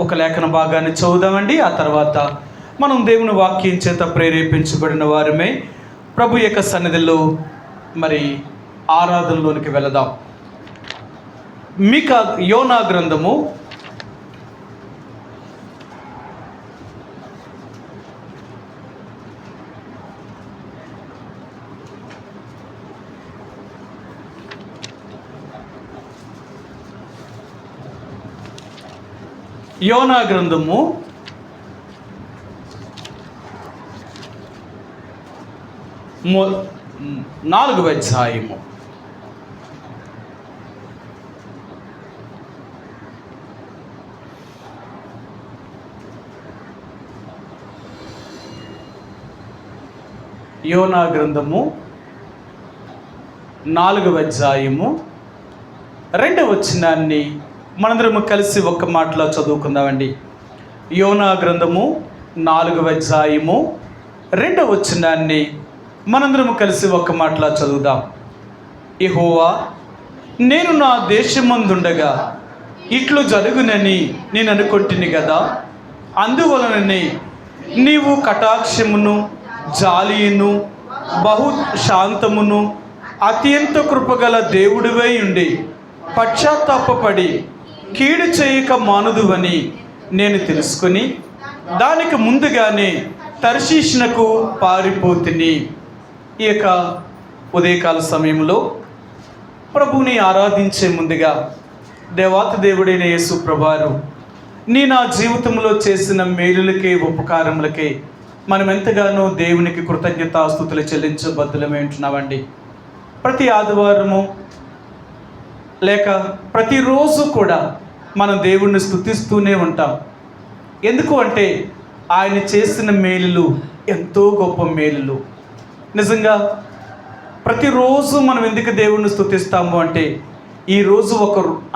ఒక లేఖన భాగాన్ని చదువుదామండి. ఆ తర్వాత మనం దేవుని వాక్యం చేత ప్రేరేపించబడిన వారమే ప్రభు యొక్క సన్నిధిలో మరి ఆరాధనలోనికి వెళదాం. మీకా యోనా గ్రంథము 4వ అధ్యాయము. యోనా గ్రంథము 4వ అధ్యాయము 2వ వచనాన్ని మనందరము కలిసి ఒక్క మాటలో చదువుకుందామండి. యోనా గ్రంథము 4వ అధ్యాయము 2వ వచనాన్ని మనందరము కలిసి ఒక్క మాటలో చదువుదాం. యెహోవా, నేను నా దేశమందుండగా ఇట్లు జరుగునని నేను అనుకుంటుని కదా, అందువలననే నీవు కటాక్షమును జాలియును బహు శాంతమును అత్యంత కృపగల దేవుడివై ఉండి పశ్చాత్తాపపడి కీడు చేయక మానుదువని నేను తెలుసుకుని దానికి ముందుగానే తర్షీషునకు పారిపోతిని. ఈ యొక్క ఉదయకాల సమయంలో ప్రభువుని ఆరాధించే ముందుగా దేవాతి దేవుడైన యేసు ప్రభువారు నా జీవితంలో చేసిన మేలులకే ఉపకారములకే మనం ఎంతగానో దేవునికి కృతజ్ఞతాస్తుతులు చెల్లించబద్దులమే ఉంటున్నామండి. ప్రతి ఆదివారము లేక ప్రతిరోజు కూడా మనం దేవుణ్ణి స్తుతిస్తూనే ఉంటాం. ఎందుకు అంటే ఆయన చేసిన మేలులు ఎంతో గొప్ప మేలులు. నిజంగా ప్రతిరోజు మనం ఎందుకు దేవుణ్ణి స్తుతిస్తాము అంటే ఈరోజు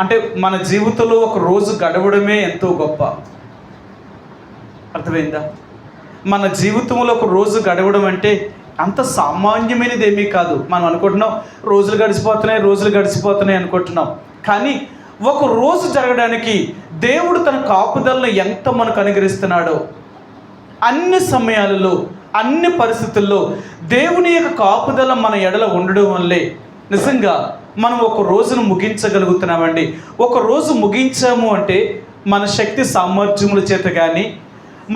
అంటే మన జీవితంలో ఒక రోజు గడవడమే ఎంతో గొప్ప. అర్థమైందా? మన జీవితంలో ఒక రోజు గడవడం అంటే అంత సామాన్యమైనది ఏమీ కాదు. మనం అనుకుంటున్నాం రోజులు గడిచిపోతున్నాయి అనుకుంటున్నాం. కానీ ఒక రోజు జరగడానికి దేవుడు తన కాపుదలను ఎంత మనకు అనుగ్రహిస్తున్నాడో, అన్ని సమయాలలో అన్ని పరిస్థితుల్లో దేవుని యొక్క కాపుదల మన ఎడల ఉండడం వల్లే నిజంగా మనం ఒక రోజును ముగించగలుగుతున్నామండి. ఒక రోజు ముగించాము అంటే మన శక్తి సామర్థ్యముల చేత కానీ,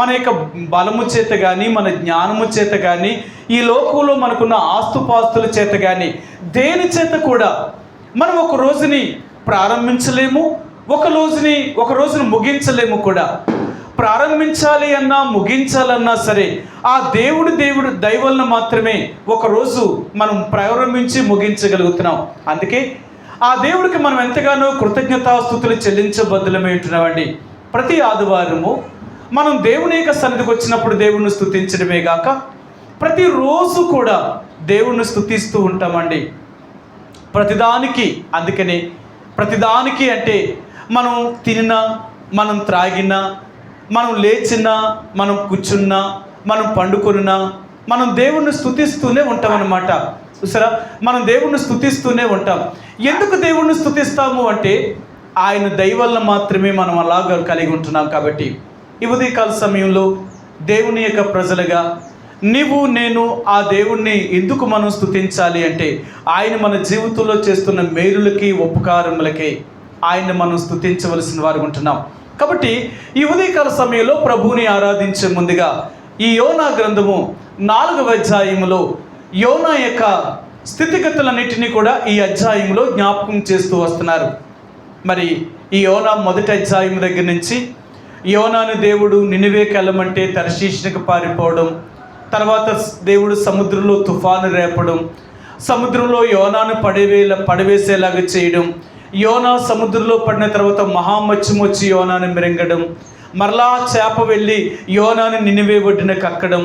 మన యొక్క బలము చేత కానీ, మన జ్ఞానము చేత కానీ, ఈ లోకంలో మనకున్న ఆస్తుపాస్తుల చేత కానీ దేని చేత కూడా మనం ఒక రోజుని ప్రారంభించలేము, ఒక రోజును ముగించలేము కూడా. ప్రారంభించాలి అన్నా ముగించాలన్నా సరే ఆ దేవుడు దయవలన మాత్రమే ఒకరోజు మనం ప్రారంభించి ముగించగలుగుతున్నాం. అందుకే ఆ దేవుడికి మనం ఎంతగానో కృతజ్ఞతాస్తుతులు చెల్లించబద్దులమే ఉంటున్నామండి. ప్రతి ఆదివారము మనం దేవుని యొక్క సన్నిధికి వచ్చినప్పుడు దేవుణ్ణి స్తుతించడమే గాక ప్రతిరోజు కూడా దేవుణ్ణి స్తుతిస్తూ ఉంటామండి. అందుకనే ప్రతిదానికి అంటే మనం తినినా, మనం త్రాగినా, మనం లేచినా, మనం కూర్చున్నా, మనం పండుకొనినా మనం దేవుణ్ణి స్తుతిస్తూనే ఉంటాం అన్నమాట. చూసారా, మనం దేవుణ్ణి స్తుతిస్తూనే ఉంటాం. ఎందుకు దేవుణ్ణి స్తుతిస్తాము అంటే ఆయన దయ వల్ల మాత్రమే మనం అలాగ కలిగి ఉంటున్నాం. కాబట్టి ఈ ఉదయకాల సమయంలో దేవుని యొక్క ప్రజలుగా నీవు నేను ఆ దేవుణ్ణి ఎందుకు మనం స్తుతించాలి అంటే ఆయన మన జీవితంలో చేస్తున్న మేలులకి ఉపకారములకి ఆయన మనం స్తుతించవలసిన వారు ఉంటున్నాం. కాబట్టి ఈ ఉదయకాల సమయంలో ప్రభువుని ఆరాధించే ముందుగా ఈ యోనా గ్రంథము 4వ అధ్యాయములో యోనా యొక్క స్థితిగతులన్నిటినీ కూడా ఈ అధ్యాయంలో జ్ఞాపకం చేస్తూ వస్తున్నారు. మరి ఈ యోనా మొదటి అధ్యాయం దగ్గర నుంచి యోనాను దేవుడు నినివేకి వెళ్ళమంటే తర్షీషునికి పారిపోవడం, తర్వాత దేవుడు సముద్రంలో తుఫాను రేపడం, సముద్రంలో యోనాను పడవేసేలాగా చేయడం, యోనా సముద్రంలో పడిన తర్వాత మహామత్స్యం వచ్చి యోనాను మిరింగడం, మరలా చేప వెళ్ళి యోనాను నినివే ఒడ్డున కక్కడం,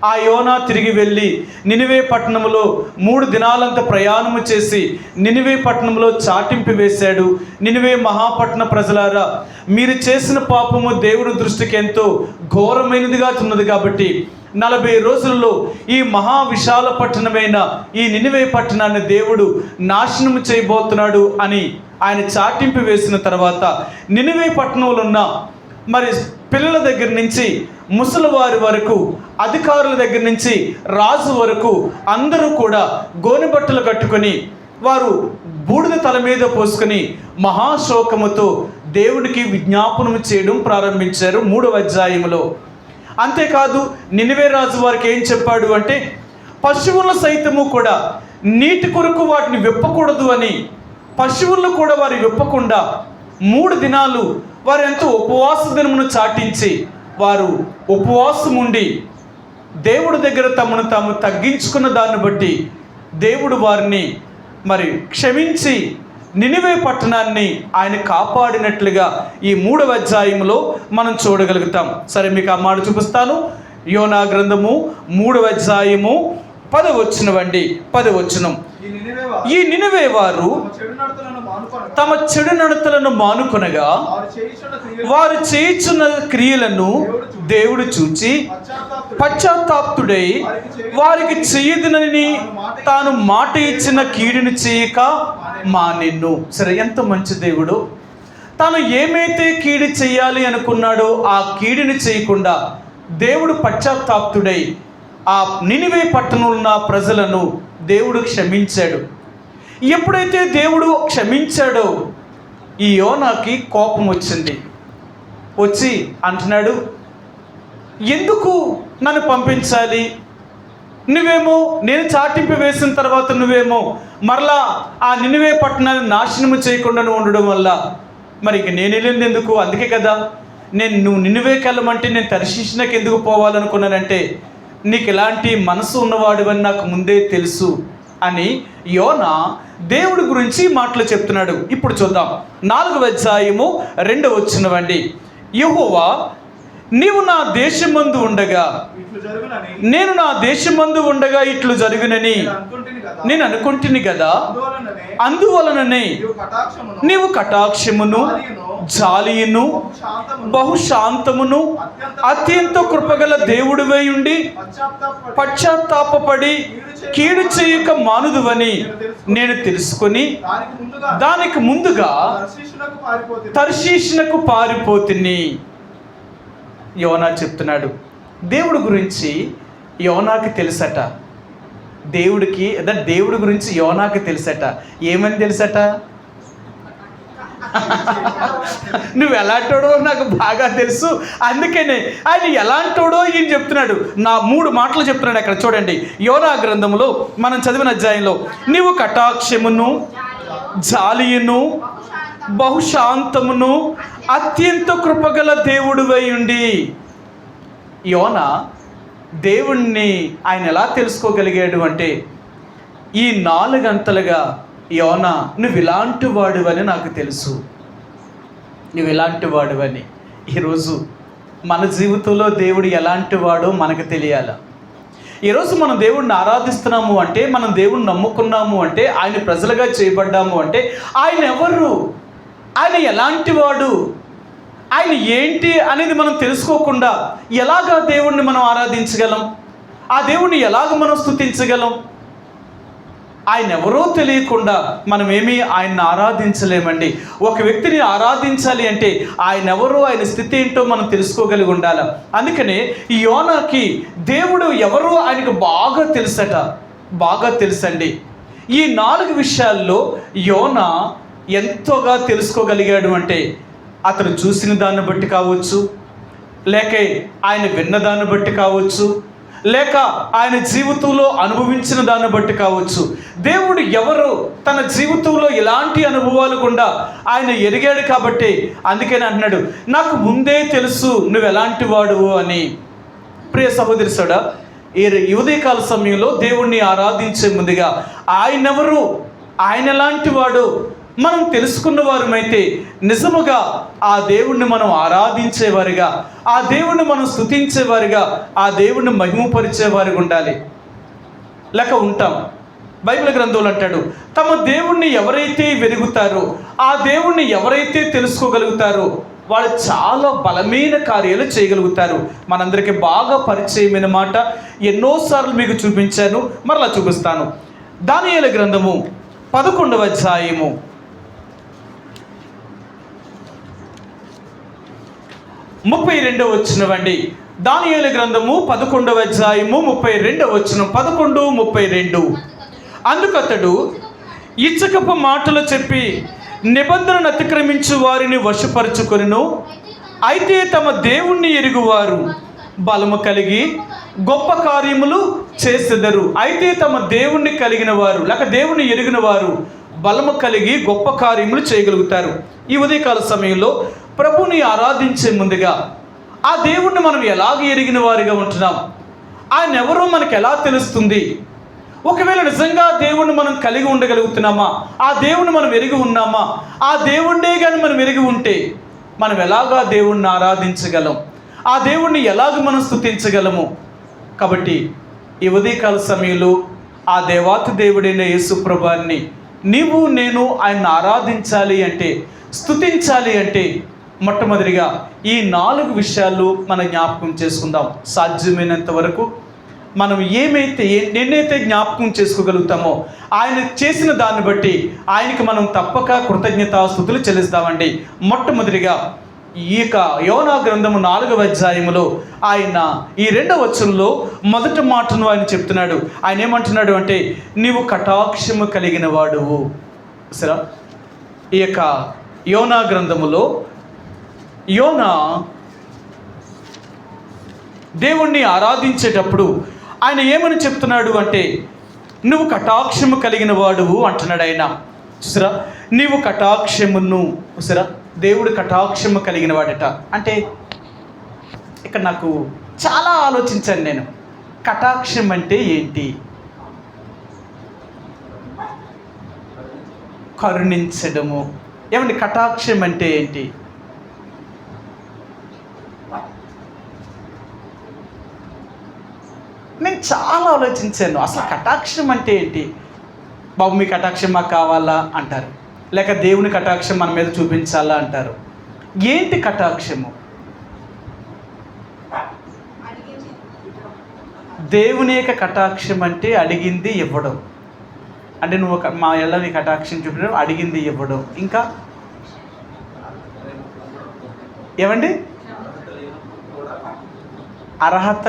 ఆ యోనా తిరిగి వెళ్ళి నినివే పట్టణంలో 3 దినాలంత ప్రయాణము చేసి నినివే పట్టణంలో చాటింపు వేశాడు. నినివే మహాపట్టణ ప్రజలారా, మీరు చేసిన పాపము దేవుని దృష్టికి ఎంతో ఘోరమైనదిగా ఉన్నది కాబట్టి 40 రోజుల్లో ఈ మహా విశాల పట్టణమైన ఈ నినివే పట్టణాన్ని దేవుడు నాశనం చేయబోతున్నాడు అని ఆయన చాటింపు వేసిన తర్వాత నినివే పట్టణంలో ఉన్న మరి పిల్లల దగ్గర నుంచి ముసలివారి వరకు, అధికారుల దగ్గర నుంచి రాజు వరకు అందరూ కూడా గోనె బట్టలు కట్టుకొని వారు బూడిద తల మీద పోసుకొని మహాశోకముతో దేవుడికి విజ్ఞాపనం చేయడం ప్రారంభించారు 3వ అధ్యాయంలో. అంతేకాదు నినివే రాజు వారికి ఏం చెప్పాడు అంటే, పశువులను సైతము కూడా నీటి కొరకు వాటిని విప్పకూడదు అని, పశువులను కూడా వారు విప్పకుండా 3 దినాలు వారు ఎంతో ఉపవాస దినమును చాటించి వారు ఉపవాసం ఉండి దేవుడి దగ్గర తమను తాము తగ్గించుకున్న దాన్ని బట్టి దేవుడు వారిని మరి క్షమించి నినివే పట్టణాన్ని ఆయన కాపాడినట్లుగా ఈ 3వ అధ్యాయంలో మనం చూడగలుగుతాం. సరే, మీకు ఆ మాట చూపిస్తాను. యోనా గ్రంథము 3వ అధ్యాయము 10వ వచనం. ఈ నినివే వారు తమ చెడు నడతలను మానుకొనగా వారు చేయుచున్న క్రియలను దేవుడు చూచి పశ్చాత్తాప్తుడై వారికి చేయదునని తాను మాట ఇచ్చిన కీడుని చేయక మానెను. సరే, ఎంత మంచి దేవుడు! తాను ఏమైతే కీడు చేయాలి అనుకున్నాడో ఆ కీడుని చేయకుండా దేవుడు పశ్చాత్తాప్తుడై ఆ నినివే పట్టణంలో ఉన్న ప్రజలను దేవుడు క్షమించాడు. ఎప్పుడైతే దేవుడు క్షమించాడో ఈ యోనాకి కోపం వచ్చింది. వచ్చి అంటున్నాడు, ఎందుకు నన్ను పంపించాలి? నువ్వేమో నేను చాటింపు వేసిన తర్వాత నువ్వేమో మరలా ఆ నినివే పట్టణాన్ని నాశనము చేయకుండా ఉండడం వల్ల మరి ఇక నేను వెళ్ళింది ఎందుకు? అందుకే కదా నువ్వు నినివేకి వెళ్ళమంటే నేను తర్షీషునకి ఎందుకు పోవాలనుకున్నానంటే, నీకు ఎలాంటి మనసు ఉన్నవాడు అని నాకు ముందే తెలుసు అని యోనా దేవుడి గురించి మాటలు చెప్తున్నాడు. ఇప్పుడు చూద్దాం 4వ అధ్యాయము 2వ వచనం. యెహోవా, నీవు నా దేశమందు ఉండగా నేను నా దేశమందు ఉండగా ఇట్లు జరుగునని నేను అనుకుంటుని కదా, అందువలననే నీవు కటాక్షమును జాలియును బహుశాంతమును అత్యంత కృపగల దేవుడివై ఉండి పశ్చాత్తాపపడి కీడు చేయక మానుదువని నేను తెలుసుకొని దానికి ముందుగా తర్షీషునకు పారిపోతిని. యోనా చెప్తున్నాడు, దేవుడి గురించి యోనాకి తెలుసట. దేవుడి గురించి యోనాకి తెలుసట. ఏమని తెలుసట? నువ్వు ఎలాంటోడో నాకు బాగా తెలుసు, అందుకనే ఆయన ఎలాంటోడో ఈయన చెప్తున్నాడు. నా 3 మాటలు చెప్తున్నాడు అక్కడ చూడండి. యోనా గ్రంథంలో మనం చదివిన అధ్యాయంలో, నీవు కటాక్షమును జాలియును బహుశాంతమును అత్యంత కృపగల దేవుడివై ఉండి. యోనా దేవుణ్ణి ఆయన ఎలా తెలుసుకోగలిగాడు అంటే, ఈ 4 గంటలుగా యోనా నువ్వు ఇలాంటి వాడివని నాకు తెలుసు, నువ్వు ఇలాంటి వాడివని. ఈరోజు మన జీవితంలో దేవుడు ఎలాంటి వాడో మనకు తెలియాల. ఈరోజు మనం దేవుడిని ఆరాధిస్తున్నాము అంటే, మనం దేవుడిని నమ్ముకున్నాము అంటే, ఆయన ప్రజలుగా చేయబడ్డాము అంటే ఆయన ఎవరు, ఆయన ఎలాంటి వాడు, ఆయన ఏంటి అనేది మనం తెలుసుకోకుండా ఎలాగా దేవుణ్ణి మనం ఆరాధించగలం? ఆ దేవుణ్ణి ఎలాగ మనం స్తుతించగలం? ఆయన ఎవరో తెలియకుండా మనం ఏమీ ఆయన్ని ఆరాధించలేమండి. ఒక వ్యక్తిని ఆరాధించాలి అంటే ఆయన ఎవరో, ఆయన స్థితి ఏంటో మనం తెలుసుకోగలిగి ఉండాలి. అందుకనే ఈ యోనాకి దేవుడు ఎవరో ఆయనకు బాగా తెలుసండి. ఈ 4 విషయాల్లో యోనా ఎంతోగా తెలుసుకోగలిగాడు అంటే, అతను చూసిన దాన్ని బట్టి కావచ్చు, లేక ఆయన విన్న దాన్ని బట్టి కావచ్చు, లేక ఆయన జీవితంలో అనుభవించిన దాన్ని బట్టి కావచ్చు. దేవుడు ఎవరు తన జీవితంలో ఎలాంటి అనుభవాలు గుండా ఆయన ఎరిగాడు కాబట్టి అందుకని అంటున్నాడు, నాకు ముందే తెలుసు నువ్వు ఎలాంటి వాడువు అని. ప్రియ సహోదరుడా, ఈ ఉదయకాల సమయంలో దేవుణ్ణి ఆరాధించే ముందుగా ఆయన ఎవరు, ఆయన ఎలాంటి వాడు మనం తెలుసుకున్న వారమైతే నిజముగా ఆ దేవుణ్ణి మనం ఆరాధించేవారిగా, ఆ దేవుణ్ణి మనం స్తుతించేవారిగా, ఆ దేవుణ్ణి మహిమపరిచేవారిగా ఉండాలి. లేక ఉంటాం. బైబిల్ గ్రంథంలో అంటాడు, తమ దేవుణ్ణి ఎవరైతే వెలుగుతారో, ఆ దేవుణ్ణి ఎవరైతే తెలుసుకోగలుగుతారో వాళ్ళు చాలా బలమైన కార్యాలు చేయగలుగుతారు. మనందరికీ బాగా పరిచయమైన మాట, ఎన్నోసార్లు మీకు చూపించాను, మరలా చూపిస్తాను. దానియేలు గ్రంథము 11వ అధ్యాయము 11 32వ వచనం అండి. దానియేలు గ్రంథము 11వ అధ్యాయము 32వ వచనం. 11:32. అందుకతడు ఇచ్చకపు మాటలు చెప్పి నిబంధనను అతిక్రమించు వారిని వశపరుచుకొనెను. అయితే తమ దేవుణ్ణి ఎరుగువారు బలము కలిగి గొప్ప కార్యములు చేసెదరు. అయితే తమ దేవుణ్ణి కలిగిన వారు లేక దేవుణ్ణి ఎరిగిన వారు బలము కలిగి గొప్ప కార్యములు చేయగలుగుతారు. ఈ ఉదయకాల సమయంలో ప్రభుని ఆరాధించే ముందుగా ఆ దేవుణ్ణి మనం ఎలాగ ఎరిగిన వారిగా ఉంటున్నాం, ఆయన ఎవరో మనకు ఎలా తెలుస్తుంది? ఒకవేళ నిజంగా దేవుణ్ణి మనం కలిగి ఉండగలుగుతున్నామా, ఆ దేవుణ్ణి మనం ఎరిగి ఉన్నామా, ఆ దేవుణ్ణే కానీ మనం ఎరిగి ఉంటే మనం ఎలాగా దేవుణ్ణి ఆరాధించగలం, ఆ దేవుణ్ణి ఎలాగ మనం స్తుతించగలము? కాబట్టి ఈ ఉదయకాల సమయంలో ఆ దేవాతి దేవుడైన యేసు ప్రభువాన్ని నీవు నేను ఆయన్ని ఆరాధించాలి అంటే, స్తుతించాలి అంటే మొట్టమొదటిగా ఈ 4 విషయాలు మనం జ్ఞాపకం చేసుకుందాం. సాధ్యమైనంత వరకు మనం ఎన్నైతే జ్ఞాపకం చేసుకోగలుగుతామో ఆయన చేసిన దాన్ని బట్టి ఆయనకి మనం తప్పక కృతజ్ఞతాస్తుతులు చెల్లిస్తామండి. మొట్టమొదటిగా ఈ యొక్క యోనా గ్రంథము 4వ అధ్యాయములో ఆయన ఈ 2వ వచనంలో మొదటి మాటను ఆయన చెప్తున్నాడు. ఆయన ఏమంటున్నాడు అంటే, నీవు కటాక్షము కలిగిన వాడువు. సరే, ఈ యొక్క యోనా గ్రంథములో యోనా దేవుణ్ణి ఆరాధించేటప్పుడు ఆయన ఏమని చెప్తున్నాడు అంటే, నువ్వు కటాక్షము కలిగిన వాడువు అంటున్నాడు ఆయన. చూసారా, నీవు కటాక్షమును, చూసారా, దేవుడు కటాక్షము కలిగిన వాడట అంటే ఇక్కడ నాకు చాలా ఆలోచించాను నేను. కటాక్షం అంటే ఏంటి? కరుణించడము. ఏమండి కటాక్షం అంటే ఏంటి? నేను చాలా ఆలోచించాను. అసలు కటాక్షం అంటే ఏంటి? బాబు మీ కటాక్షం మాకు కావాలా అంటారు, లేక దేవుని కటాక్షం మన మీద చూపించాలా అంటారు. ఏంటి కటాక్షము? దేవుని యొక్క కటాక్షం అంటే అడిగింది ఇవ్వడం. అంటే నువ్వు మా ఎళ్ళని కటాక్షం చూపించడం, అడిగింది ఇవ్వడం. ఇంకా ఏమండి? అర్హత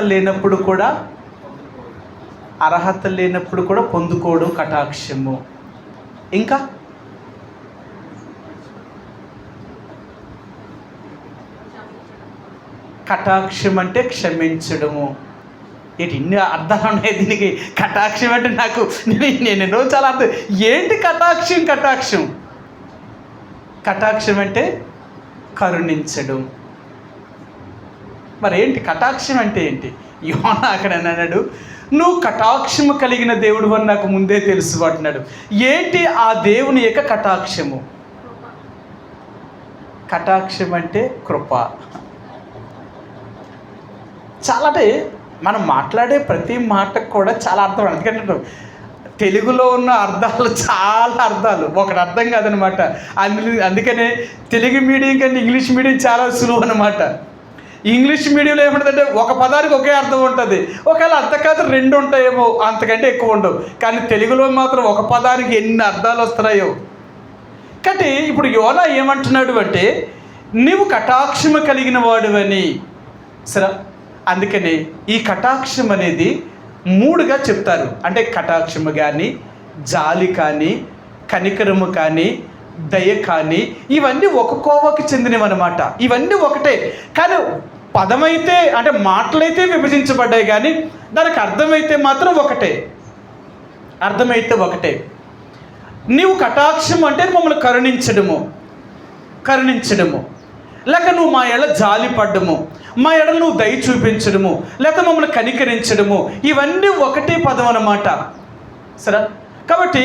లేనప్పుడు కూడా పొందుకోవడం కటాక్షము. ఇంకా కటాక్షం అంటే క్షమించడము. ఇన్ని అర్థాలు ఉన్నాయి దీనికి. కటాక్షం అంటే నాకు నేను చాలా అర్థం. ఏంటి కటాక్షం? కటాక్షం అంటే కరుణించడం. మరి ఏంటి కటాక్షం అంటే ఏంటి? యోనా అక్కడ అన్నాడు, నువ్వు కటాక్షము కలిగిన దేవుడు అని నాకు ముందే తెలుసు అంటున్నాడు. ఏంటి ఆ దేవుని యొక్క కటాక్షము? కటాక్షం అంటే కృప. చాలా అంటే మనం మాట్లాడే ప్రతి మాటకు కూడా చాలా అర్థం. ఎందుకంటే తెలుగులో ఉన్న అర్థాలు చాలా అర్థాలు, ఒకటి అర్థం కాదనమాట. అందుకనే తెలుగు మీడియం కంటే ఇంగ్లీష్ మీడియం చాలా సులువు అనమాట. ఇంగ్లీష్ మీడియంలో ఏముంటుందంటే ఒక పదానికి ఒకే అర్థం ఉంటుంది, ఒకవేళ అంతకాదు 2 ఉంటాయేమో, అంతకంటే ఎక్కువ ఉండవు. కానీ తెలుగులో మాత్రం ఒక పదానికి ఎన్ని అర్థాలు వస్తున్నాయో. కాబట్టి ఇప్పుడు యోనా ఏమంటున్నాడు అంటే, నీవు కటాక్షము కలిగిన వాడువని. సరే, అందుకని ఈ కటాక్షం అనేది 3గా చెప్తారు. అంటే కటాక్షము కానీ, జాలి కానీ, కనికరము కానీ, దయ కానీ, ఇవన్నీ ఒక కోవకి చెందినవి అనమాట. ఇవన్నీ ఒకటే, కానీ పదమైతే అంటే మాటలైతే విభజించబడ్డాయి, కానీ దానికి అర్థమైతే మాత్రం ఒకటే. నీవు కటాక్షం అంటే మమ్మల్ని కరుణించడము, లేక నువ్వు మా ఎడ జాలి పడ్డము, మా ఎడ నువ్వు దయ చూపించడము, లేక మమ్మల్ని కనికరించడము, ఇవన్నీ ఒకటే పదం అన్నమాట. సరే, కాబట్టి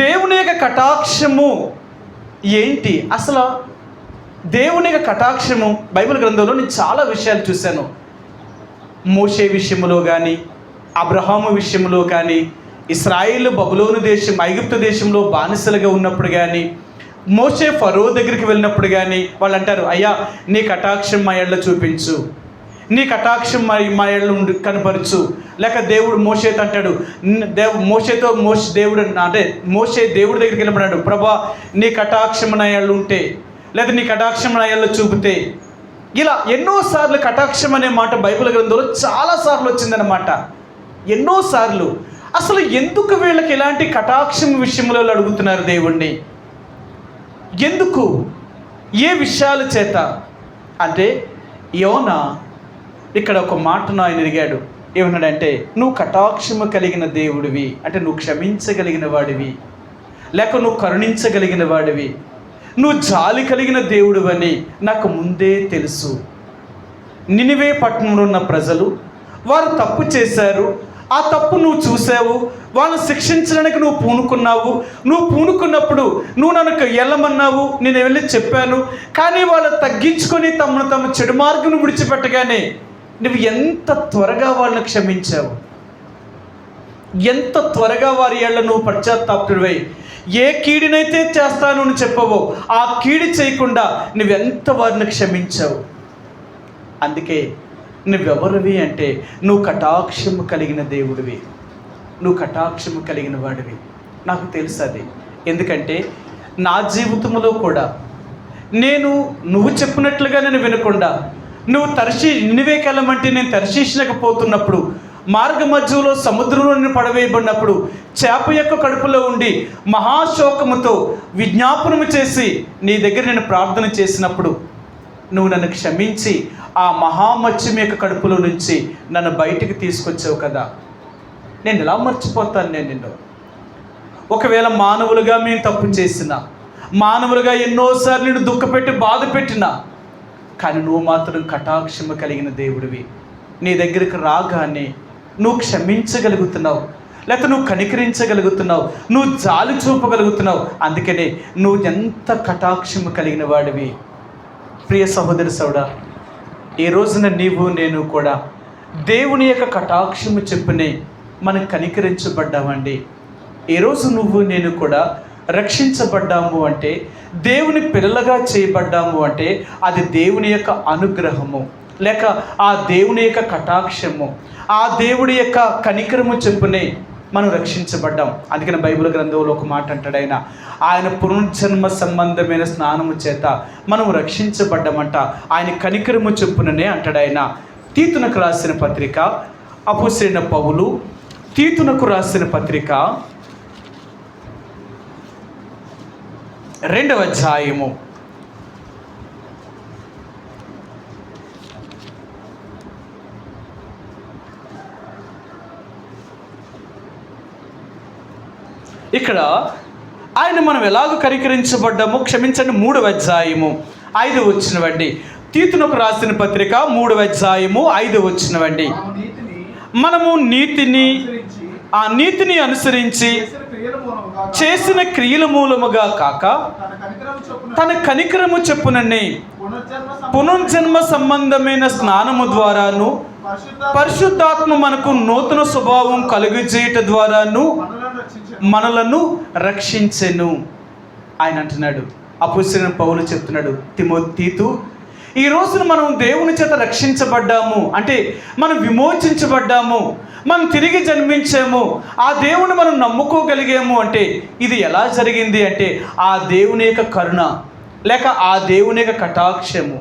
దేవుని యొక్క కటాక్షము ఏంటి? అసలు దేవుని యొక్క కటాక్షము బైబిల్ గ్రంథంలో నేను చాలా విషయాలు చూశాను. మోషే విషయంలో కానీ, అబ్రహాము విషయంలో కానీ, ఇశ్రాయేలు బబులోను దేశం ఐగుప్తు దేశంలో బానిసలుగా ఉన్నప్పుడు కానీ, మోషే ఫరో దగ్గరికి వెళ్ళినప్పుడు కానీ వాళ్ళు అంటారు, అయ్యా నీ కటాక్షం మా ఏళ్ళ చూపించు, నీ కటాక్షం మా ఏళ్ళు కనపరచు. లేక దేవుడు మోషేతో అంటాడు, మోషే దేవుడి దగ్గరికి వెళ్ళిపోయాడు, ప్రభా నీ కటాక్షం నా ఏళ్ళు ఉంటే, లేదా నీ కటాక్షం నా ఏళ్ళు చూపితే ఇలా ఎన్నోసార్లు కటాక్షం అనే మాట బైబిల్ గ్రంథంలో చాలాసార్లు వచ్చిందనమాట. ఎన్నోసార్లు. అసలు ఎందుకు వీళ్ళకి ఇలాంటి కటాక్షం విషయంలో అడుగుతున్నారు దేవుణ్ణి? ఎందుకు? ఏ విషయాల చేత అంటే యోనా ఇక్కడ ఒక మాటను ఆయన అడిగాడు. ఏమన్నాడంటే, నువ్వు కటాక్షము కలిగిన దేవుడివి, అంటే నువ్వు క్షమించగలిగిన వాడివి, లేక నువ్వు కరుణించగలిగిన వాడివి, నువ్వు జాలి కలిగిన దేవుడివని నాకు ముందే తెలుసు. నినివే పట్టణంలో ఉన్న ప్రజలు వారు తప్పు చేశారు, ఆ తప్పు నువ్వు చూసావు, వాళ్ళని శిక్షించడానికి నువ్వు పూనుకున్నప్పుడు నువ్వు నన్ను వెళ్ళమన్నావు, నేను వెళ్ళి చెప్పాను. కానీ వాళ్ళు తగ్గించుకొని తమ చెడు మార్గం విడిచిపెట్టగానే నువ్వు ఎంత త్వరగా వాళ్ళని క్షమించావు, ఎంత త్వరగా వారి ఏళ్ళ నువ్వు పశ్చాత్తాపుడివై ఏ కీడినైతే చేస్తాను అని చెప్పవో ఆ కీడి చేయకుండా నువ్వెంత వారిని క్షమించావు. అందుకే నువ్వెవరివి అంటే నువ్వు కటాక్షము కలిగిన దేవుడివి, నువ్వు కటాక్షము కలిగిన వాడివి. నాకు తెలుసు అది. ఎందుకంటే నా జీవితంలో కూడా నువ్వు చెప్పినట్లుగా నేను వినకుండా నువ్వు నినివేకి వెళ్ళమంటే నేను తర్షీషునకు పోతున్నప్పుడు మార్గ మధ్యలో సముద్రంలో నేను పడవేయబడినప్పుడు చేప యొక్క కడుపులో ఉండి మహాశోకముతో విజ్ఞాపనము చేసి నీ దగ్గర నేను ప్రార్థన చేసినప్పుడు నువ్వు నన్ను క్షమించి ఆ మహామత్స్యం యొక్క కడుపులో నుంచి నన్ను బయటికి తీసుకొచ్చావు కదా. నేను ఎలా మర్చిపోతాను నిన్ను? ఒకవేళ మానవులుగా మేము తప్పు చేసినా, మానవులుగా ఎన్నోసార్లు నేను దుఃఖపెట్టి బాధ పెట్టినా, కానీ నువ్వు మాత్రం కటాక్షము కలిగిన దేవుడివి. నీ దగ్గరికి రాగానే నువ్వు క్షమించగలుగుతున్నావు, లేకపోతే నువ్వు కనికరించగలుగుతున్నావు, నువ్వు జాలి చూపగలుగుతున్నావు. అందుకనే నువ్వు ఎంత కటాక్షము కలిగిన వాడివి. ప్రియ సహోదరి సోదరా, ఈ రోజున నీవు నేను కూడా దేవుని యొక్క కటాక్షము చెప్పునే మనం కనికరించబడ్డామండి. ఈరోజు నువ్వు నేను కూడా రక్షించబడ్డాము అంటే, దేవుని పిల్లలుగా చేయబడ్డాము అంటే అది దేవుని యొక్క అనుగ్రహము, లేక ఆ దేవుని యొక్క కటాక్షము, ఆ దేవుడి యొక్క కనికరము చెప్పునే మనం రక్షించబడ్డాం. అందుకని బైబిల్ గ్రంథంలో ఒక మాట అంటాడు ఆయన పునర్జన్మ సంబంధమైన స్నానము చేత మనం రక్షించబడ్డామంట. ఆయన కనికరము చెప్పుననే అంటాడు ఆయన. తీతునకు రాసిన పత్రిక, అపోస్తలుడైన పౌలు తీతునకు రాసిన పత్రిక 2వ అధ్యాయము ఇక్కడ ఆయన మనం ఎలాగో కనికరించబడ్డామో క్షమించండి. 3వ అధ్యాయము 5వ వచనమండి. తీతునకు రాసిన పత్రిక 3వ అధ్యాయము 5వ వచనమండి. మనము ఆ నీతిని అనుసరించి చేసిన క్రియల మూలముగా కాక తన కనికరము చెప్పునని పునర్జన్మ సంబంధమైన స్నానము ద్వారాను పరిశుద్ధాత్మ మనకు నూతన స్వభావం కలుగజేయట ద్వారాను మనలను రక్షించెను. ఆయన అంటున్నాడు, అపోస్తలుడైన పౌలు చెప్తున్నాడు, తీతు ఈ రోజున మనం దేవుని చేత రక్షించబడ్డాము అంటే మనం విమోచించబడ్డాము, మనం తిరిగి జన్మించాము, ఆ దేవుని మనం నమ్ముకోగలిగాము అంటే ఇది ఎలా జరిగింది అంటే ఆ దేవుని యొక్క కరుణ, లేక ఆ దేవుని యొక్క కటాక్షము,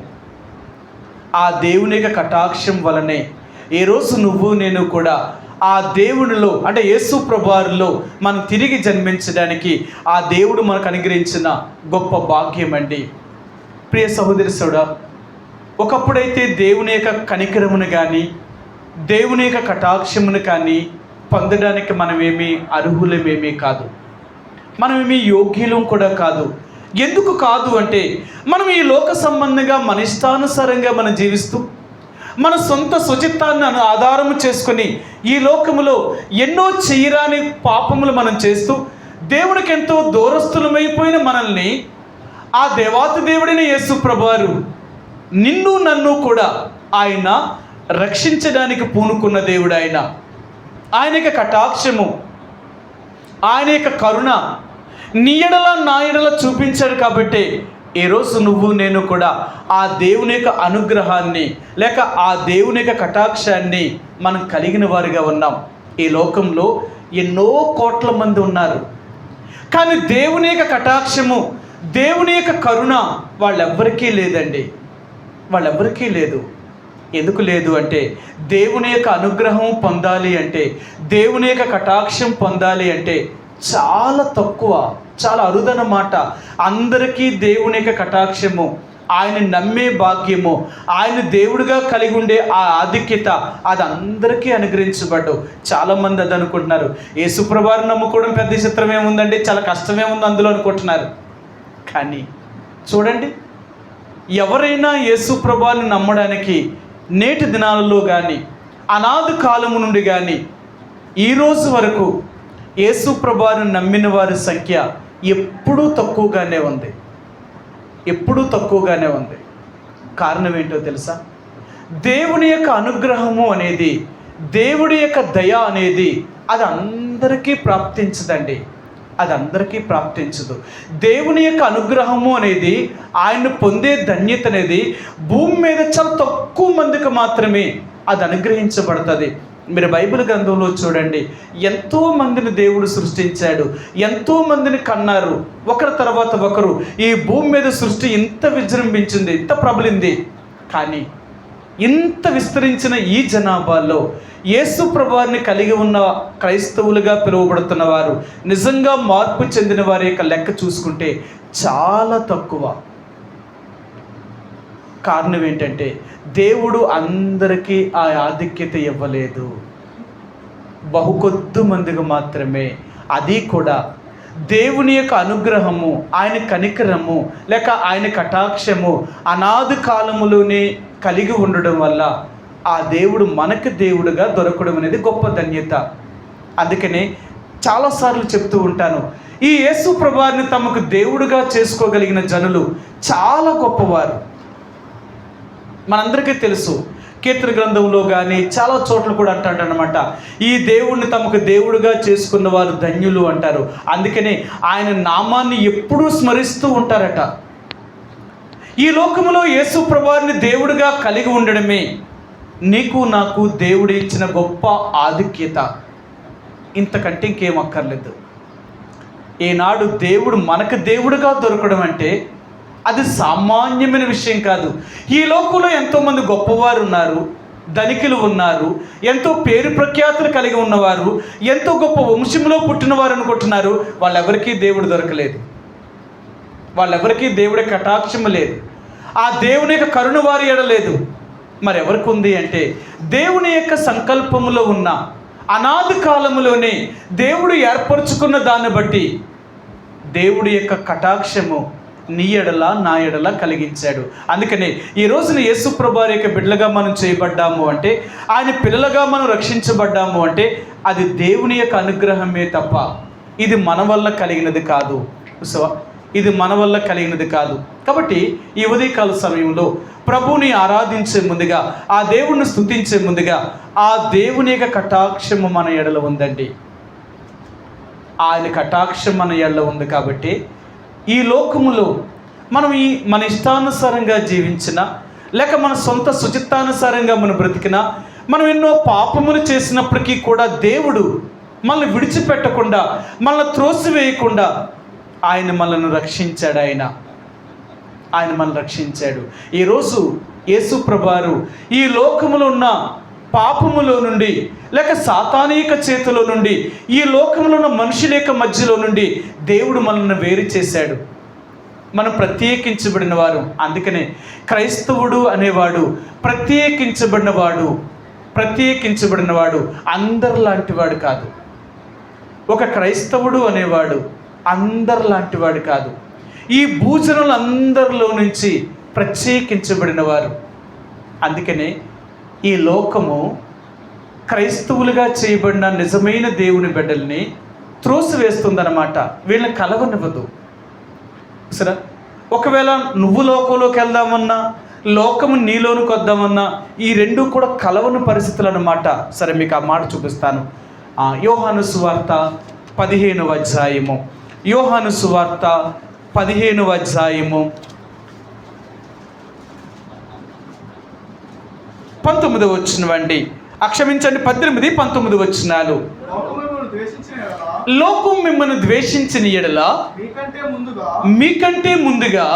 ఆ దేవుని యొక్క కటాక్షం వలనే ఈరోజు నువ్వు నేను కూడా ఆ దేవునిలో అంటే యేసు ప్రభువారిలో మనం తిరిగి జన్మించడానికి ఆ దేవుడు మనకు అనుగ్రహించిన గొప్ప భాగ్యం అండి. ప్రియ సహోదరి సోదరా, ఒకప్పుడైతే దేవుని యొక్క కనికరమును కానీ దేవుని యొక్క కటాక్షమును కానీ పొందడానికి మనమేమీ అర్హులమేమీ కాదు, మనమేమీ యోగ్యులం కూడా కాదు. ఎందుకు కాదు అంటే మనం ఈ లోక సంబంధంగా మన ఇష్టానుసారంగా మనం జీవిస్తూ మన సొంత శుచిత్వాన్ని ఆధారము చేసుకొని ఈ లోకములో ఎన్నో చేయరాని పాపములు మనం చేస్తూ దేవునికి ఎంతో దూరస్థులమైపోయిన మనల్ని ఆ దేవాతి దేవుడైన యేసు ప్రభువారు నిన్ను నన్ను కూడా ఆయన రక్షించడానికి పూనుకున్న దేవుడు. ఆయన యొక్క కటాక్షము, ఆయన యొక్క కరుణ నీ ఎడల నా ఎడల చూపించాడు. కాబట్టి ఈరోజు నువ్వు నేను కూడా ఆ దేవుని యొక్క అనుగ్రహాన్ని లేక ఆ దేవుని యొక్క కటాక్షాన్ని మనం కలిగిన వారిగా ఉన్నాం. ఈ లోకంలో ఎన్నో కోట్ల మంది ఉన్నారు, కానీ దేవుని యొక్క కటాక్షము దేవుని యొక్క కరుణ వాళ్ళెవ్వరికీ లేదండి. వాళ్ళెవ్వరికీ లేదు. ఎందుకు లేదు అంటే, దేవుని యొక్క అనుగ్రహం పొందాలి అంటే, దేవుని యొక్క కటాక్షం పొందాలి అంటే చాలా తక్కువ, చాలా అరుదన్నమాట. అందరికీ దేవుని యొక్క కటాక్షము, ఆయన నమ్మే భాగ్యము, ఆయన దేవుడిగా కలిగి ఉండే ఆ ఆధిక్యత అది అందరికీ అనుగ్రహించబడ్డు. చాలామంది అది అనుకుంటున్నారు, యేసుప్రభువుని నమ్ముకోవడం పెద్ద చిత్రం ఏముందండి, చాలా కష్టమేముంది అందులో అనుకుంటున్నారు. కానీ చూడండి, ఎవరైనా యేసుప్రభువుని నమ్మడానికి నేటి దినాలలో కానీ, అనాది కాలము నుండి కానీ ఈరోజు వరకు యేసుప్రభువుని నమ్మిన వారి సంఖ్య ఎప్పుడూ తక్కువగానే ఉంది, ఎప్పుడూ తక్కువగానే ఉంది. కారణం ఏంటో తెలుసా? దేవుని యొక్క అనుగ్రహము అనేది, దేవుడి యొక్క దయ అనేది అది అందరికీ ప్రాప్తించదండి, అది అందరికీ ప్రాప్తించదు. దేవుని యొక్క అనుగ్రహము అనేది, ఆయన పొందే ధన్యత అనేది భూమి మీద చాలా తక్కువ మందికి మాత్రమే అది అనుగ్రహించబడుతుంది. మీరు బైబిల్ గ్రంథంలో చూడండి, ఎంతో మందిని దేవుడు సృష్టించాడు, ఎంతో మందిని కన్నారు, ఒకరి తర్వాత ఒకరు. ఈ భూమి మీద సృష్టి ఇంత విజృంభించింది, ఇంత ప్రబలింది. కానీ ఇంత విస్తరించిన ఈ జనాభాలో యేసు ప్రభువుని కలిగి ఉన్న క్రైస్తవులుగా పిలువబడుతున్న వారు, నిజంగా మార్పు చెందిన వారి యొక్క లెక్క చూసుకుంటే చాలా తక్కువ. కారణం ఏంటంటే, దేవుడు అందరికీ ఆ ఆధిక్యత ఇవ్వలేదు, బహు కొద్ది మందికి మాత్రమే. అది కూడా దేవుని యొక్క అనుగ్రహము, ఆయన కనికరము లేక ఆయన కటాక్షము అనాది కాలములోనే కలిగి ఉండడం వల్ల ఆ దేవుడు మనకు దేవుడుగా దొరకడం అనేది గొప్ప ధన్యత. అందుకనే చాలాసార్లు చెప్తూ ఉంటాను, ఈ యేసు ప్రభువుని తమకు దేవుడుగా చేసుకోగలిగిన జనులు చాలా గొప్పవారు. మనందరికీ తెలుసు, కీర్తన గ్రంథంలో కానీ చాలా చోట్ల కూడా అంటాడనమాట, ఈ దేవుడిని తమకు దేవుడుగా చేసుకున్న వారు ధన్యులు అంటారు. అందుకనే ఆయన నామాన్ని ఎప్పుడూ స్మరిస్తూ ఉంటారట. ఈ లోకములో యేసు ప్రభువుని దేవుడిగా కలిగి ఉండడమే నీకు నాకు దేవుడు ఇచ్చిన గొప్ప ఆధిక్యత. ఇంతకంటే ఇంకేం అక్కర్లేదు. ఈనాడు దేవుడు మనకు దేవుడుగా దొరకడం అంటే అది సామాన్యమైన విషయం కాదు. ఈ లోకంలో ఎంతోమంది గొప్పవారు ఉన్నారు, ధనికులు ఉన్నారు, ఎంతో పేరు ప్రఖ్యాతులు కలిగి ఉన్నవారు, ఎంతో గొప్ప వంశంలో పుట్టినవారు అనుకుంటున్నారు. వాళ్ళెవరికీ దేవుడు దొరకలేదు, వాళ్ళెవరికీ దేవుడి కటాక్షము లేదు, ఆ దేవుని యొక్క కరుణ వారి ఎడలేదు. మరి ఎవరికి ఉంది అంటే, దేవుని యొక్క సంకల్పములో ఉన్న అనాది కాలములోనే దేవుడు ఏర్పరచుకున్న దాన్ని బట్టి దేవుడి యొక్క కటాక్షము నీ ఎడల నా ఎడల కలిగించాడు. అందుకనే ఈ రోజున యేసు ప్రభువు యొక్క బిడ్డలుగా మనం చేయబడ్డాము అంటే, ఆయన పిల్లలుగా మనం రక్షించబడ్డాము అంటే అది దేవుని యొక్క అనుగ్రహమే తప్ప ఇది మన వల్ల కలిగినది కాదు. సో ఇది మన వల్ల కలిగినది కాదు. కాబట్టి ఈ ఉదయకాల సమయంలో ప్రభువుని ఆరాధించే ముందుగా, ఆ దేవుణ్ణి స్తుతించే ముందుగా ఆ దేవుని యొక్క కటాక్షము మన ఎడల ఉందండి. ఆయన కటాక్షం మన ఎడల ఉంది కాబట్టి ఈ లోకములో మనం మన ఇష్టానుసారంగా జీవించినా లేక మన సొంత శుచిత్వానుసారంగా మనం బ్రతికినా, మనం ఎన్నో పాపములు చేసినప్పటికీ కూడా దేవుడు మనల్ని విడిచిపెట్టకుండా, మనల్ని త్రోసివేయకుండా ఆయన మనల్ని రక్షించాడు. ఆయన మనల్ని రక్షించాడు. ఈరోజు యేసు ప్రభువు ఈ లోకములో ఉన్న పాపములో నుండి లేక సాతానీక చేతిలో నుండి, ఈ లోకంలో ఉన్న మనుషుల యొక్క మధ్యలో నుండి దేవుడు మనల్ని వేరు చేశాడు. మనం ప్రత్యేకించబడిన వారు. అందుకనే క్రైస్తవుడు అనేవాడు ప్రత్యేకించబడినవాడు అందరిలాంటి వాడు కాదు. ఒక క్రైస్తవుడు అనేవాడు అందరిలాంటి వాడు కాదు. ఈ భూజనులందరిలో నుంచి ప్రత్యేకించబడిన వారు. అందుకనే ఈ లోకము క్రైస్తవులుగా చేయబడిన నిజమైన దేవుని బిడ్డల్ని త్రోసివేస్తుందన్నమాట. వీళ్ళని కలవనివ్వదు. సరే, ఒకవేళ నువ్వు లోకంలోకి వెళ్దామన్నా, లోకము నీలోనికి వద్దామన్నా, ఈ రెండు కూడా కలవని పరిస్థితులు అన్నమాట. సరే, మీకు ఆ మాట చూపిస్తాను. యోహాను సువార్త 15వ అధ్యాయము, యోహాను సువార్త 15వ అధ్యాయము 19వ వచనం అండి. క్షమించండి, 18, 19 వచనాలు. లోకం మిమ్మల్ని ద్వేషించిన ఎడల మీకంటే ముందుగా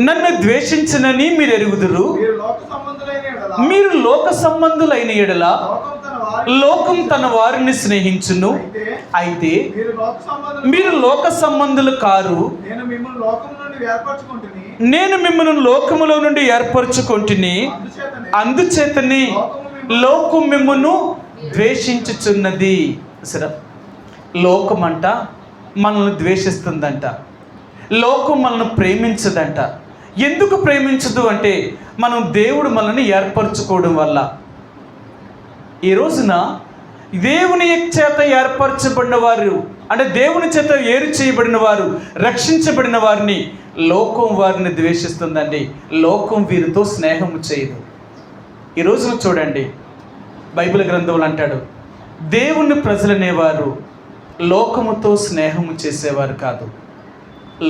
నన్ను ద్వేషించనని మీరు ఎరుగుదురు. మీరు లోక సంబంధులైన ఎడల లోకం తన వారిని స్నేహించును. అయితే మీరు లోక సంబంధులు కారు, నేను మిమ్మల్ని లోకములో నుండి ఏర్పరచుకొంటిని. అందుచేతనే లోకం మిమ్మల్ని ద్వేషించుచున్నది. సరే, లోకమంట మనల్ని ద్వేషిస్తుందంట, లోకం మనల్ని ప్రేమించదంట. ఎందుకు ప్రేమించదు అంటే మనం దేవుడు మనల్ని ఏర్పరచుకోవడం వల్ల. ఈ రోజున దేవుని చేత ఏర్పరచబడిన వారు, అంటే దేవుని చేత ఏరు చేయబడిన వారు, రక్షించబడిన వారిని లోకం వారిని ద్వేషిస్తుందండి. లోకం వీరితో స్నేహం చేయదు. ఈ రోజున చూడండి, బైబిల్ గ్రంథంలో అంటాడు, దేవుని ప్రజలనేవారు లోకముతో స్నేహము చేసేవారు కాదు.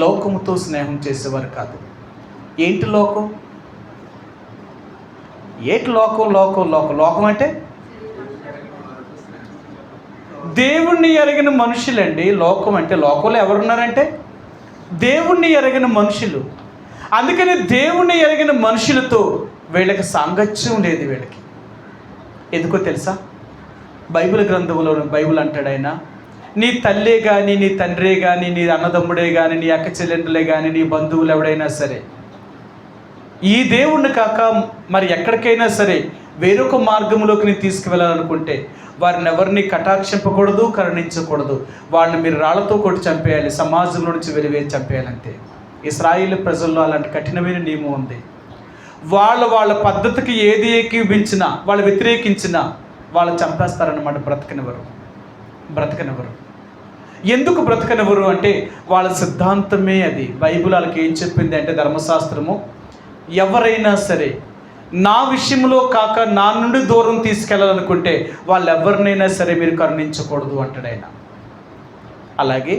లోకముతో స్నేహం చేసేవారు కాదు. ఏంటి లోకం? ఏంటి లోకం? లోకం లోకం లోకం అంటే దేవుణ్ణి ఎరగిన మనుషులండి. లోకం అంటే, లోకంలో ఎవరున్నారంటే దేవుణ్ణి ఎరగిన మనుషులు. అందుకని దేవుణ్ణి ఎరగిన మనుషులతో వీళ్ళకి సాంగత్యం లేదు. వీళ్ళకి ఎందుకో తెలుసా? బైబిల్ గ్రంథంలో బైబిల్ అంటాడు ఆయన, నీ తల్లే కానీ, నీ తండ్రే కానీ, నీ అన్నదమ్ముడే కానీ, నీ అక్క చెల్లెండ్రులే కానీ, నీ బంధువులు ఎవడైనా సరే ఈ దేవుణ్ణి కాక మరి ఎక్కడికైనా సరే వేరొక మార్గంలోకి నీ తీసుకువెళ్ళాలనుకుంటే వారిని ఎవరిని కటాక్షింపకూడదు, కరుణించకూడదు. వాళ్ళని మీరు రాళ్లతో కొట్టి చంపేయాలి, సమాజంలో నుంచి వెలివేసి చంపేయాలంతే. ఇశ్రాయేలు ప్రజల్లో అలాంటి కఠినమైన నియమం ఉంది. వాళ్ళ పద్ధతికి ఏది ఏకీభించినా, వాళ్ళు వ్యతిరేకించినా వాళ్ళు చంపేస్తారన్నమాట. బ్రతకనివ్వరు. ఎందుకు బ్రతకనివ్వరు అంటే వాళ్ళ సిద్ధాంతమే అది. బైబిల్ వాళ్ళకి ఏం చెప్పింది అంటే, ధర్మశాస్త్రము, ఎవరైనా సరే నా విషయంలో కాక నా నుండి దూరం తీసుకెళ్ళాలనుకుంటే వాళ్ళు ఎవరినైనా సరే మీరు కరుణించకూడదు అంటాడు ఆయన. అలాగే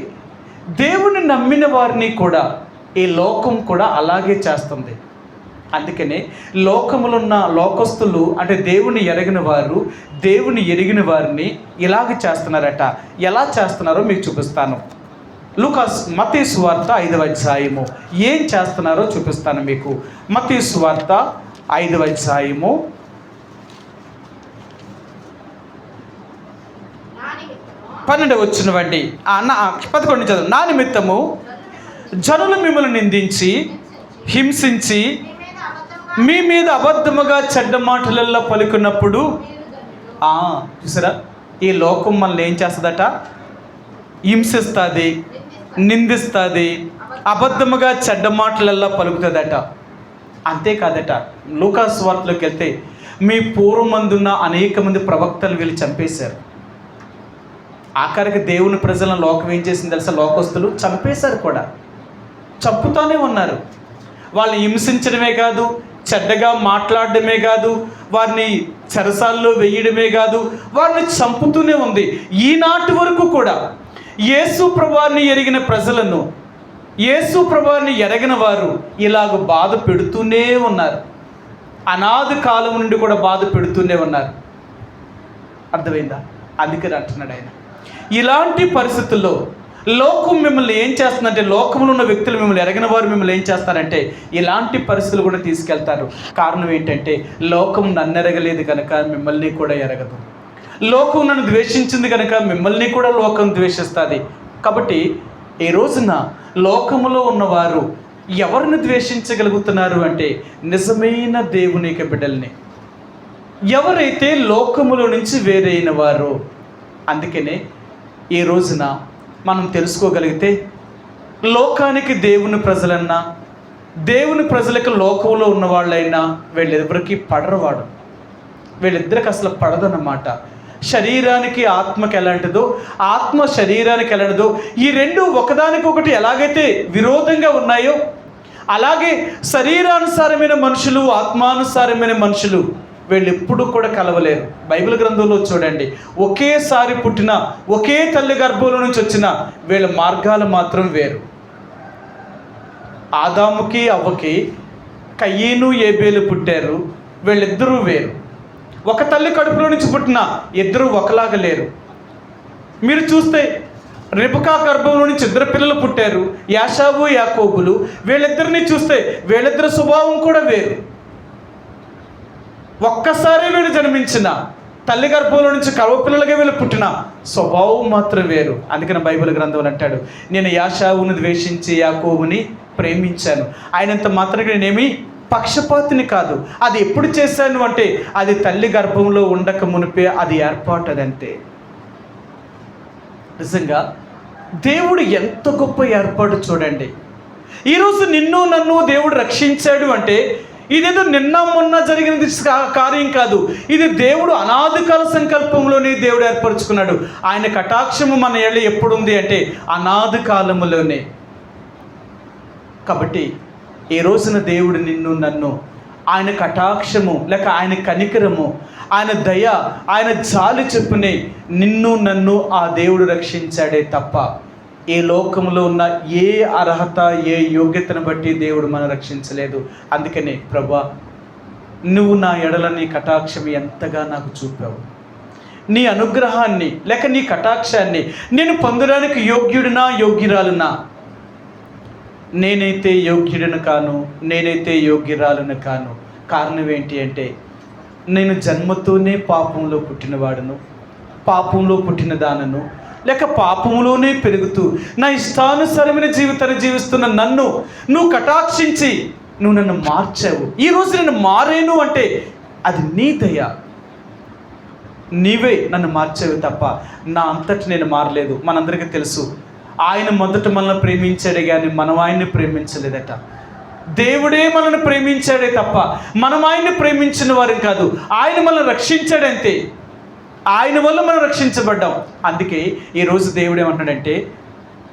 దేవుని నమ్మిన వారిని కూడా ఈ లోకం కూడా అలాగే చేస్తుంది. అందుకనే లోకములో ఉన్న లోకస్తులు, అంటే దేవుని ఎరగిన వారు, దేవుని ఎరిగిన వారిని ఇలాగ చేస్తున్నారట. ఎలా చేస్తున్నారో మీకు చూపిస్తాను. మత్తయి సువార్త 5వ అధ్యాయము ఏం చేస్తున్నారో చూపిస్తాను మీకు. మత్తయి సువార్త 5వ అధ్యాయము 12వ వచనం వండి. 11 చదువు. నా నిమిత్తము జనులు మిమ్మల్ని నిందించి హింసించి మీ మీద అబద్ధముగా చెడ్డ మాటలల్లో పలుకున్నప్పుడు, చూసారా, ఈ లోకం మనల్ని ఏం చేస్తుందట? హింసిస్తుంది, నిందిస్తుంది, అబద్ధముగా చెడ్డ మాటలల్లో పలుకుతుందట. అంతేకాదట, లూకాసు వార్తలోకి వెళ్తే మీ పూర్వమందున్న అనేక మంది ప్రవక్తలు వీళ్ళు చంపేశారు. ఆఖరికి దేవుని ప్రజలను లోకం ఏం చేసింది తెలుసా? లోకస్తులు చంపేశారు కూడా, చంపుతూనే ఉన్నారు. వాళ్ళని హింసించడమే కాదు, చెడ్డగా మాట్లాడడమే కాదు, వారిని చెరసాల్లో వేయడమే కాదు, వారిని చంపుతూనే ఉంది. ఈనాటి వరకు కూడా యేసు ప్రభువుని ఎరిగిన ప్రజలను, యేసు ప్రభువుని ఎరగిన వారు ఇలాగ బాధ పెడుతూనే ఉన్నారు. అనాది కాలం నుండి కూడా బాధ పెడుతూనే ఉన్నారు. అర్థమైందా? అందుకని అంటున్నాడు ఆయన, ఇలాంటి పరిస్థితుల్లో లోకం మిమ్మల్ని ఏం చేస్తుందంటే, లోకంలో ఉన్న వ్యక్తులు మిమ్మల్ని ఎరగిన వారు మిమ్మల్ని ఏం చేస్తారంటే ఇలాంటి పరిస్థితులు కూడా తీసుకెళ్తారు. కారణం ఏంటంటే, లోకం నన్ను ఎరగలేదు కనుక మిమ్మల్ని కూడా ఎరగదు. లోకం నన్ను ద్వేషించింది కనుక మిమ్మల్ని కూడా లోకం ద్వేషిస్తుంది. కాబట్టి ఈ రోజున లోకములో ఉన్నవారు ఎవరిని ద్వేషించగలుగుతున్నారు అంటే నిజమైన దేవుని యొక్క బిడ్డల్ని, ఎవరైతే లోకములో నుంచి వేరైన వారు. అందుకనే ఈ రోజున మనం తెలుసుకోగలిగితే, లోకానికి దేవుని ప్రజలన్నా, దేవుని ప్రజలకు లోకంలో ఉన్న వాళ్ళైనా వీళ్ళెవరికి పడరవాడు. వీళ్ళిద్దరికి అసలు పడదన్నమాట. శరీరానికి ఆత్మకి ఎలాంటిదో, ఆత్మ శరీరానికి ఎలాంటిదో, ఈ రెండు ఒకదానికొకటి ఎలాగైతే విరోధంగా ఉన్నాయో, అలాగే శరీరానుసారమైన మనుషులు, ఆత్మానుసారమైన మనుషులు వీళ్ళు ఎప్పుడు కూడా కలవలేరు. బైబిల్ గ్రంథంలో చూడండి, ఒకేసారి పుట్టిన, ఒకే తల్లి గర్భంలో నుంచి వచ్చిన వీళ్ళ మార్గాలు మాత్రం వేరు. ఆదాముకి అవ్వకి కయ్యను ఏబేలు పుట్టారు, వీళ్ళిద్దరూ వేరు. ఒక తల్లి కడుపులో నుంచి పుట్టిన ఇద్దరు ఒకలాగా లేరు. మీరు చూస్తే రెబెకా గర్భంలో నుంచి 2 పిల్లలు పుట్టారు, యాషావు యాకోబులు. వీళ్ళిద్దరిని చూస్తే వీళ్ళిద్దరి స్వభావం కూడా వేరు. ఒక్కసారి వీళ్ళు జన్మించిన తల్లి గర్భంలో నుంచి కవపిల్లలుగా వీళ్ళు పుట్టిన స్వభావం మాత్రం వేరు. అందుకని బైబిల్ గ్రంథంలో అంటాడు, నేను యాషావును ద్వేషించి యాకోబుని ప్రేమించాను. ఆయనంత మాత్రం నేనేమి పక్షపాతిని కాదు. అది ఎప్పుడు చేశాను అంటే అది తల్లి గర్భంలో ఉండక మునిపే అది ఏర్పాటు. అదంతే. నిజంగా దేవుడు ఎంత గొప్ప ఏర్పాటు చూడండి. ఈరోజు నిన్ను నన్ను దేవుడు రక్షించాడు అంటే ఇదేదో నిన్న మొన్న జరిగినది కార్యం కాదు. ఇది దేవుడు అనాది కాల సంకల్పంలోనే దేవుడు ఏర్పరచుకున్నాడు. ఆయన కటాక్షము మన ఏళ్ళు ఎప్పుడుంది అంటే అనాది కాలములోనే. కాబట్టి ఈ రోజున దేవుడు నిన్ను నన్ను ఆయన కటాక్షము లేక ఆయన కనికరము, ఆయన దయ, ఆయన జాలి చెప్పునే నిన్ను నన్ను ఆ దేవుడు రక్షించాడే తప్ప ఏ లోకంలో ఉన్న ఏ అర్హత ఏ యోగ్యతను బట్టి దేవుడు మనం రక్షించలేదు. అందుకనే ప్రభా, నువ్వు నా ఎడల నీ కటాక్షం ఎంతగా నాకు చూపావు. నీ అనుగ్రహాన్ని లేక నీ కటాక్షాన్ని నేను పొందడానికి యోగ్యుడినా యోగ్యురాలునా? నేనైతే యోగ్యుడిని కాను, నేనైతే యోగ్యురాలను కాను. కారణం ఏంటి అంటే నేను జన్మతోనే పాపంలో పుట్టినవాడును, పాపంలో పుట్టిన దానను, లేక పాపంలోనే పెరుగుతూ నా ఇష్టానుసరమైన జీవితాన్ని జీవిస్తున్న నన్ను నువ్వు కటాక్షించి నువ్వు నన్ను మార్చావు. ఈరోజు నేను మారేను అంటే అది నీ దయ. నీవే నన్ను మార్చావు తప్ప నా అంతటి నేను మారలేదు. మనందరికీ తెలుసు, ఆయన మొదట మనల్ని ప్రేమించాడే కానీ మనం ఆయన్ని ప్రేమించలేదట. దేవుడే మనల్ని ప్రేమించాడే తప్ప మనం ఆయన్ని ప్రేమించిన వారం కాదు. ఆయన మనల్ని రక్షించాడంతే. ఆయన వల్ల మనం రక్షించబడ్డాం. అందుకే ఈరోజు దేవుడు ఏమంటున్నాడంటే,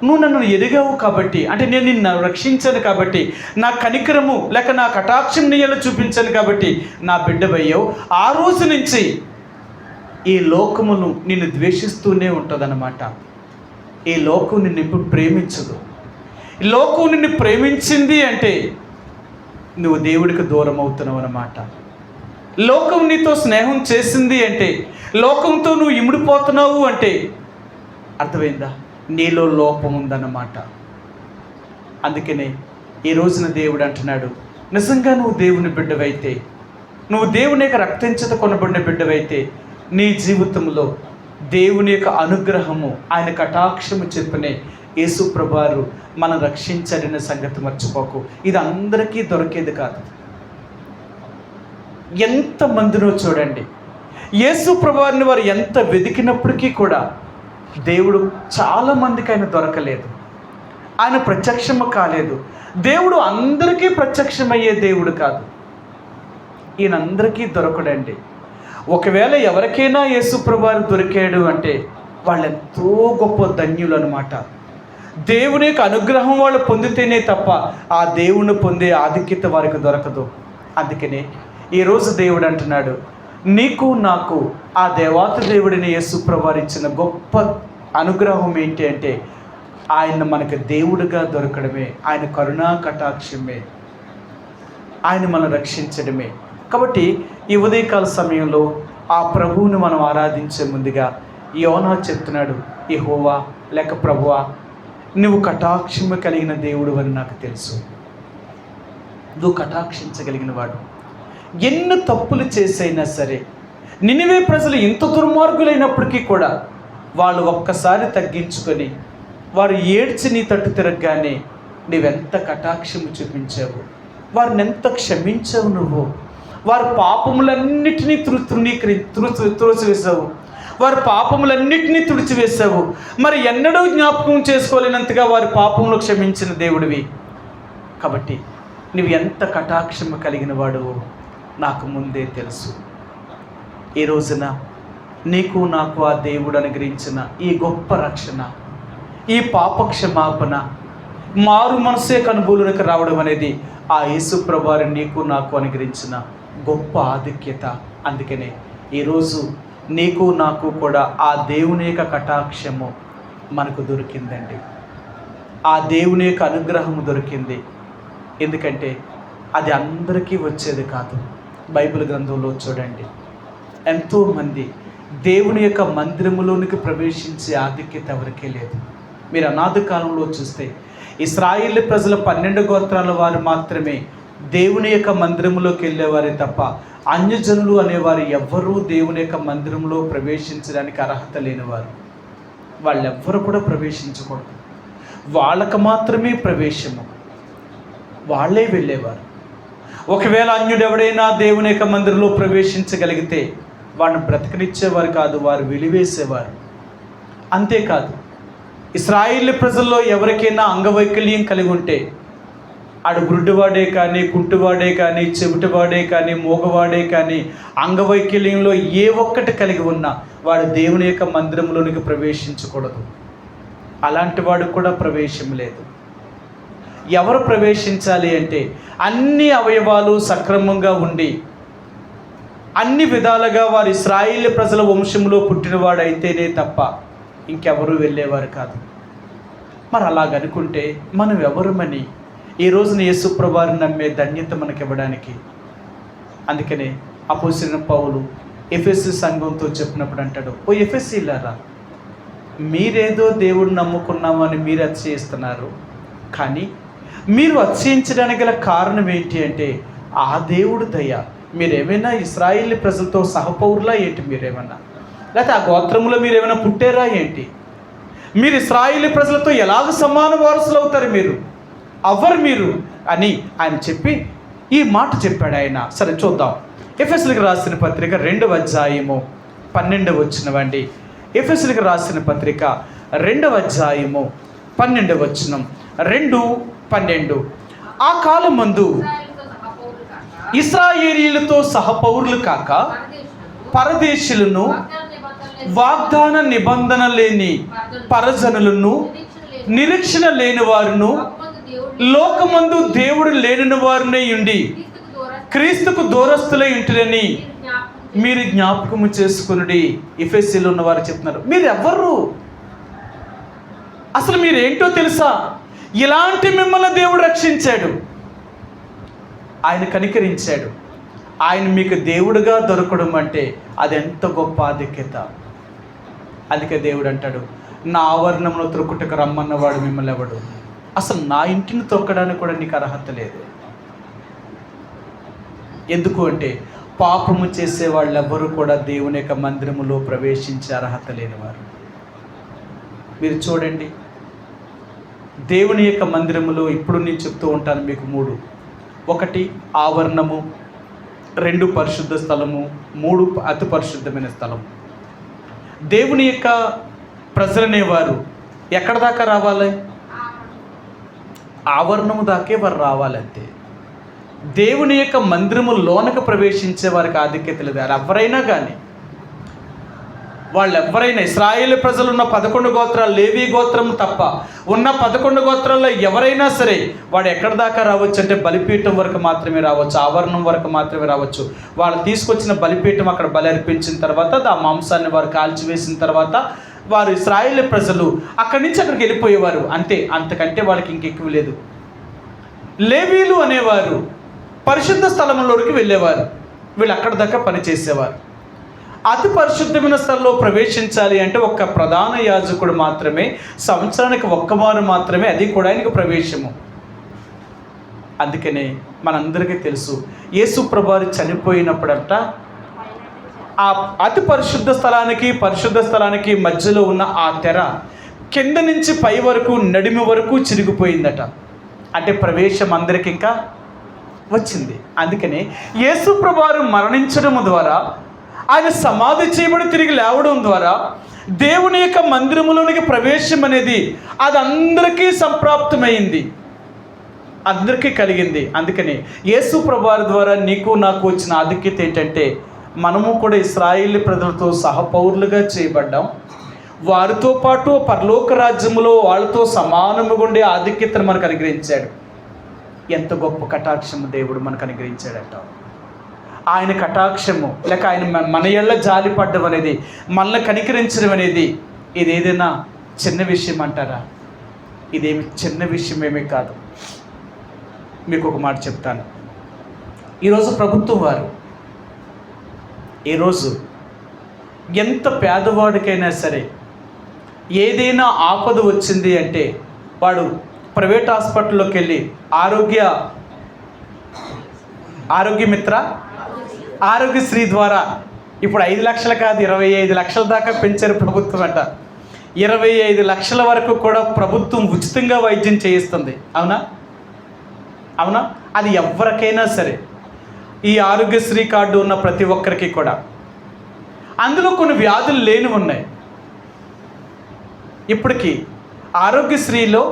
నువ్వు నన్ను ఎరిగావు కాబట్టి, అంటే నేను నిన్ను రక్షించాను కాబట్టి, నా కనికరము లేక నా కటాక్షం నీయలో చూపించాను కాబట్టి నా బిడ్డవయ్యావు. ఆ రోజు నుంచి ఈ లోకమును నిన్ను ద్వేషిస్తూనే ఉంటుందన్నమాట. ఈ లోకం నిన్ను ఇప్పుడు ప్రేమించదు. ఈ లోకం నిన్ను ప్రేమించింది అంటే నువ్వు దేవుడికి దూరం అవుతున్నావు అన్నమాట. లోకం నీతో స్నేహం చేసింది అంటే, లోకంతో నువ్వు ఇమిడిపోతున్నావు అంటే అర్థమైందా? నీలో లోపం ఉందన్నమాట. అందుకనే ఈ రోజున దేవుడు అంటున్నాడు, నిజంగా నువ్వు దేవుని బిడ్డవైతే, నువ్వు దేవుని యొక్క రక్తంచేత కొనబడిన బిడ్డవైతే నీ జీవితంలో దేవుని యొక్క అనుగ్రహము, ఆయన కటాక్షము చెప్పనే యేసు ప్రభువారు మనం రక్షించాడనే సంగతి మర్చిపోకు. ఇది అందరికీ దొరికేది కాదు. ఎంతమందినో చూడండి, యేసు ప్రభువారిని వారు ఎంత వెతికినప్పటికీ కూడా దేవుడు చాలామందికి ఆయన దొరకలేదు, ఆయన ప్రత్యక్షము కాలేదు. దేవుడు అందరికీ ప్రత్యక్షమయ్యే దేవుడు కాదు. ఈయన అందరికీ దొరకడండి. ఒకవేళ ఎవరికైనా యేసు ప్రభువారు దొరికాడు అంటే వాళ్ళు ఎంతో గొప్ప ధన్యులు అనమాట. దేవుని యొక్క అనుగ్రహం వాళ్ళు పొందితేనే తప్ప ఆ దేవుని పొందే ఆధిక్యత వారికి దొరకదు. అందుకనే ఈరోజు దేవుడు అంటున్నాడు, నీకు నాకు ఆ దేవాతి దేవుడిని యేసు ప్రభువారు ఇచ్చిన గొప్ప అనుగ్రహం ఏంటి అంటే ఆయన మనకు దేవుడిగా దొరకడమే, ఆయన కరుణా కటాక్షమే, ఆయన మనం రక్షించడమే. కాబట్టి ఈ ఉదయకాల సమయంలో ఆ ప్రభువుని మనం ఆరాధించే ముందుగా యోనా చెప్తున్నాడు, యెహోవా లేక ప్రభువా, నువ్వు కటాక్షము కలిగిన దేవుడు అని నాకు తెలుసు. నువ్వు కటాక్షించగలిగిన వాడు. ఎన్ని తప్పులు చేసైనా సరే, నినివే ప్రజలు ఇంత దుర్మార్గులైనప్పటికీ కూడా వాళ్ళు ఒక్కసారి తగ్గించుకొని వారు ఏడ్చి నీ తట్టు తిరగగానే నీవెంత కటాక్షము చూపించావు, వారిని ఎంత క్షమించావు నువ్వు. వారి పాపములన్నిటినీ తుడిచివేశావు, వారి పాపములన్నిటినీ తుడిచివేశావు. మరి ఎన్నడూ జ్ఞాపకం చేసుకోలేనంతగా వారి పాపంలో క్షమించిన దేవుడివి. కాబట్టి నువ్వు ఎంత కటాక్షము కలిగిన వాడువో నాకు ముందే తెలుసు. ఈ రోజున నీకు నాకు ఆ దేవుడు అనుగ్రహించిన ఈ గొప్ప రక్షణ, ఈ పాప క్షమాపణ, మారు మనసే కనుబూలునికి రావడం అనేది ఆ యేసు ప్రభువారు నీకు నాకు అనుగ్రహించిన గొప్ప ఆధిక్యత. అందుకనే ఈరోజు నీకు నాకు కూడా ఆ దేవుని యొక్క కటాక్షము మనకు దొరికిందండి. ఆ దేవుని యొక్క అనుగ్రహము దొరికింది. ఎందుకంటే అది అందరికీ వచ్చేది కాదు. బైబిల్ గ్రంథంలో చూడండి, ఎంతోమంది దేవుని యొక్క మందిరములోనికి ప్రవేశించే ఆధిక్యత ఎవరికీ లేదు. మీరు అనాది కాలంలో చూస్తే ఇశ్రాయేలు ప్రజల 12 గోత్రాల వారు మాత్రమే దేవుని యొక్క మందిరంలోకి వెళ్ళేవారే తప్ప అన్యజనులు అనేవారు ఎవ్వరూ దేవుని యొక్క మందిరంలో ప్రవేశించడానికి అర్హత లేనివారు. వాళ్ళెవ్వరూ కూడా ప్రవేశించకూడదు. వాళ్ళకు మాత్రమే ప్రవేశము, వాళ్ళే వెళ్ళేవారు. ఒకవేళ అన్యుడు ఎవడైనా దేవుని యొక్క మందిరంలో ప్రవేశించగలిగితే వాడిని బ్రతకనిచ్చేవారు కాదు, వారు వెలివేసేవారు. అంతేకాదు, ఇశ్రాయేలు ప్రజల్లో ఎవరికైనా అంగవైకల్యం కలిగి ఉంటే ఆడు గుడ్డివాడే కానీ, కుంటివాడే కానీ, చెవిటివాడే కానీ, మూగవాడే కానీ, అంగవైకల్యంలో ఏ ఒక్కటి కలిగి ఉన్నా వాడు దేవుని యొక్క మందిరంలోనికి ప్రవేశించకూడదు. అలాంటి వాడికి కూడా ప్రవేశం లేదు. ఎవరు ప్రవేశించాలి అంటే అన్ని అవయవాలు సక్రమంగా ఉండి అన్ని విధాలుగా వారు ఇశ్రాయేలు ప్రజల వంశంలో పుట్టినవాడైతేనే తప్ప ఇంకెవరూ వెళ్ళేవారు కాదు. మరి అలాగనుకుంటే మనం ఎవరమని ఈ రోజున యేసుప్రభువుని నమ్మే ధన్యత మనకి ఇవ్వడానికి? అందుకనే అపోస్తలుడైన పౌలు ఎఫెసీ సంఘంతో చెప్పినప్పుడు అంటాడు, ఓ ఎఫెసీలారా, మీరేదో దేవుడిని నమ్ముకున్నామని మీరు అతిశయిస్తున్నారు, కానీ మీరు అతిశయించడానికి గల కారణం ఏంటి అంటే ఆ దేవుడు దయ. మీరేమైనా ఇశ్రాయేలు ప్రజలతో సహపౌరులా ఏంటి? మీరేమన్నా లేకపోతే ఆ గోత్రంలో మీరేమైనా పుట్టారా ఏంటి? మీరు ఇశ్రాయేలు ప్రజలతో ఎలాగ సమాన వారసులు అవుతారు? మీరు ఎవరు మీరు అని ఆయన చెప్పి ఈ మాట చెప్పాడు ఆయన. సరే చూద్దాం. ఎఫెసీయులకు రాసిన పత్రిక 2వ అధ్యాయము 12వ వచనం. ఎఫెసీయులకు రాసిన పత్రిక 2వ అధ్యాయము 12వ వచనం. 2:12. ఆ కాలం మందు ఇశ్రాయేలీయులతో సహపౌరులు కాక పరదేశులను, వాగ్దాన నిబంధన లేని పరజనులను, నిరీక్షణ లేని వారును, లోకమందు దేవుడు లేని వారినే ఉండి క్రీస్తుకు దూరస్తులై ఉంటురని మీరు జ్ఞాపకము చేసుకునుడి. ఎఫెసీలో ఉన్న వారు చెప్తున్నారు, మీరు ఎవరు? అసలు మీరేంటో తెలుసా? ఇలాంటి మిమ్మల్ని దేవుడు రక్షించాడు, ఆయన కనికరించాడు. ఆయన మీకు దేవుడుగా దొరకడం అంటే అది ఎంత గొప్ప ఆధిక్యత. అందుకే దేవుడు అంటాడు, నా ఆవరణంలో తొక్కుటకు రమ్మన్నవాడు మిమ్మల్ని ఎవడు? అసలు నా ఇంటిని తొక్కడానికి కూడా నీకు అర్హత లేదు. ఎందుకు అంటే పాపము చేసే వాళ్ళెవ్వరూ కూడా దేవుని యొక్క మందిరములో ప్రవేశించే అర్హత లేనివారు. మీరు చూడండి, దేవుని యొక్క మందిరములో ఇప్పుడు నేను చెప్తూ ఉంటాను మీకు 3. 1 ఆవరణము, 2 పరిశుద్ధ స్థలము, 3 అతి పరిశుద్ధమైన స్థలం. దేవుని యొక్క ప్రజలనేవారు ఎక్కడ దాకా రావాలి? ఆవరణము దాకే వారు రావాలంతే. దేవుని యొక్క మందిరము లోనకు ప్రవేశించే వారికి ఆధిక్యత లేదు. ఎవరైనా కానీ, వాళ్ళు ఎవరైనా ఇశ్రాయేలు ప్రజలు ఉన్న 11 గోత్రాలు, లేవీ గోత్రం తప్ప ఉన్న 11 గోత్రాల్లో ఎవరైనా సరే వాడు ఎక్కడి దాకా రావచ్చు అంటే బలిపీఠం వరకు మాత్రమే రావచ్చు, ఆవరణం వరకు మాత్రమే రావచ్చు. వాళ్ళు తీసుకొచ్చిన బలిపీఠం అక్కడ బలి అర్పించిన తర్వాత ఆ మాంసాన్ని వారు కాల్చివేసిన తర్వాత వారు ఇశ్రాయేలు ప్రజలు అక్కడి నుంచి అక్కడికి వెళ్ళిపోయేవారు అంతే. అంతకంటే వాళ్ళకి ఇంకెక్కువ లేదు. లేవీలు అనేవారు పరిశుద్ధ స్థలంలోకి వెళ్ళేవారు, వీళ్ళు అక్కడ దాకా పనిచేసేవారు. అతి పరిశుద్ధమైన స్థలంలో ప్రవేశించాలి అంటే ఒక్క ప్రధాన యాజకుడు మాత్రమే, సంవత్సరానికి ఒక్కమారు మాత్రమే, అది కూడా ఆయనకు ప్రవేశము. అందుకనే మనందరికీ తెలుసు, యేసు ప్రభువు చనిపోయినప్పుడంట ఆ అతి పరిశుద్ధ స్థలానికి మధ్యలో ఉన్న ఆ తెర కింద నుంచి పై వరకు నడిమి వరకు చిరిగిపోయిందట. అంటే ప్రవేశం అందరికి ఇంకా వచ్చింది. అందుకనే యేసు ప్రభువు మరణించడం ద్వారా, ఆయన సమాధి చేయబడి తిరిగి లేవడం ద్వారా దేవుని యొక్క మందిరములోనికి ప్రవేశం అనేది అది అందరికీ సంప్రాప్తమైంది, అందరికీ కలిగింది. అందుకని యేసు ప్రభువు ద్వారా నీకు నాకు వచ్చిన ఆధిక్యత ఏంటంటే మనము కూడా ఇశ్రాయేలు ప్రజలతో సహపౌరులుగా చేయబడ్డాం. వారితో పాటు పరలోక రాజ్యములో వాళ్ళతో సమానముగా ఉండే ఆధిక్యతను మనకు అనుగ్రహించాడు. ఎంత గొప్ప కటాక్షము దేవుడు మనకు అనుగ్రహించాడట. ఆయన కటాక్షము లేక ఆయన మన ఎళ్ళ జాలిపడ్డం అనేది, మనల్ని కనికరించడం అనేది ఇది ఏదైనా చిన్న విషయం అంటారా? ఇదేమి చిన్న విషయమేమీ కాదు. మీకు ఒక మాట చెప్తాను. ఈరోజు ప్రభుత్వం వారు ఈరోజు ఎంత పేదవాడికైనా సరే ఏదైనా ఆపద వచ్చింది అంటే వాడు ప్రైవేట్ హాస్పిటల్లోకి వెళ్ళి ఆరోగ్యమిత్ర, ఆరోగ్యశ్రీ ద్వారా ఇప్పుడు 5 లక్షలు కాదు 25 లక్షల దాకా పెంచారు ప్రభుత్వం అంట. 25 లక్షల వరకు కూడా ప్రభుత్వం ఉచితంగా వైద్యం చేయిస్తుంది. అవునా? అది ఎవరికైనా సరే, ఈ ఆరోగ్యశ్రీ కార్డు ఉన్న ప్రతి ఒక్కరికి కూడా. అందులో కొన్ని వ్యాధులు లేని ఉన్నాయి. ఇప్పటికీ ఆరోగ్యశ్రీలో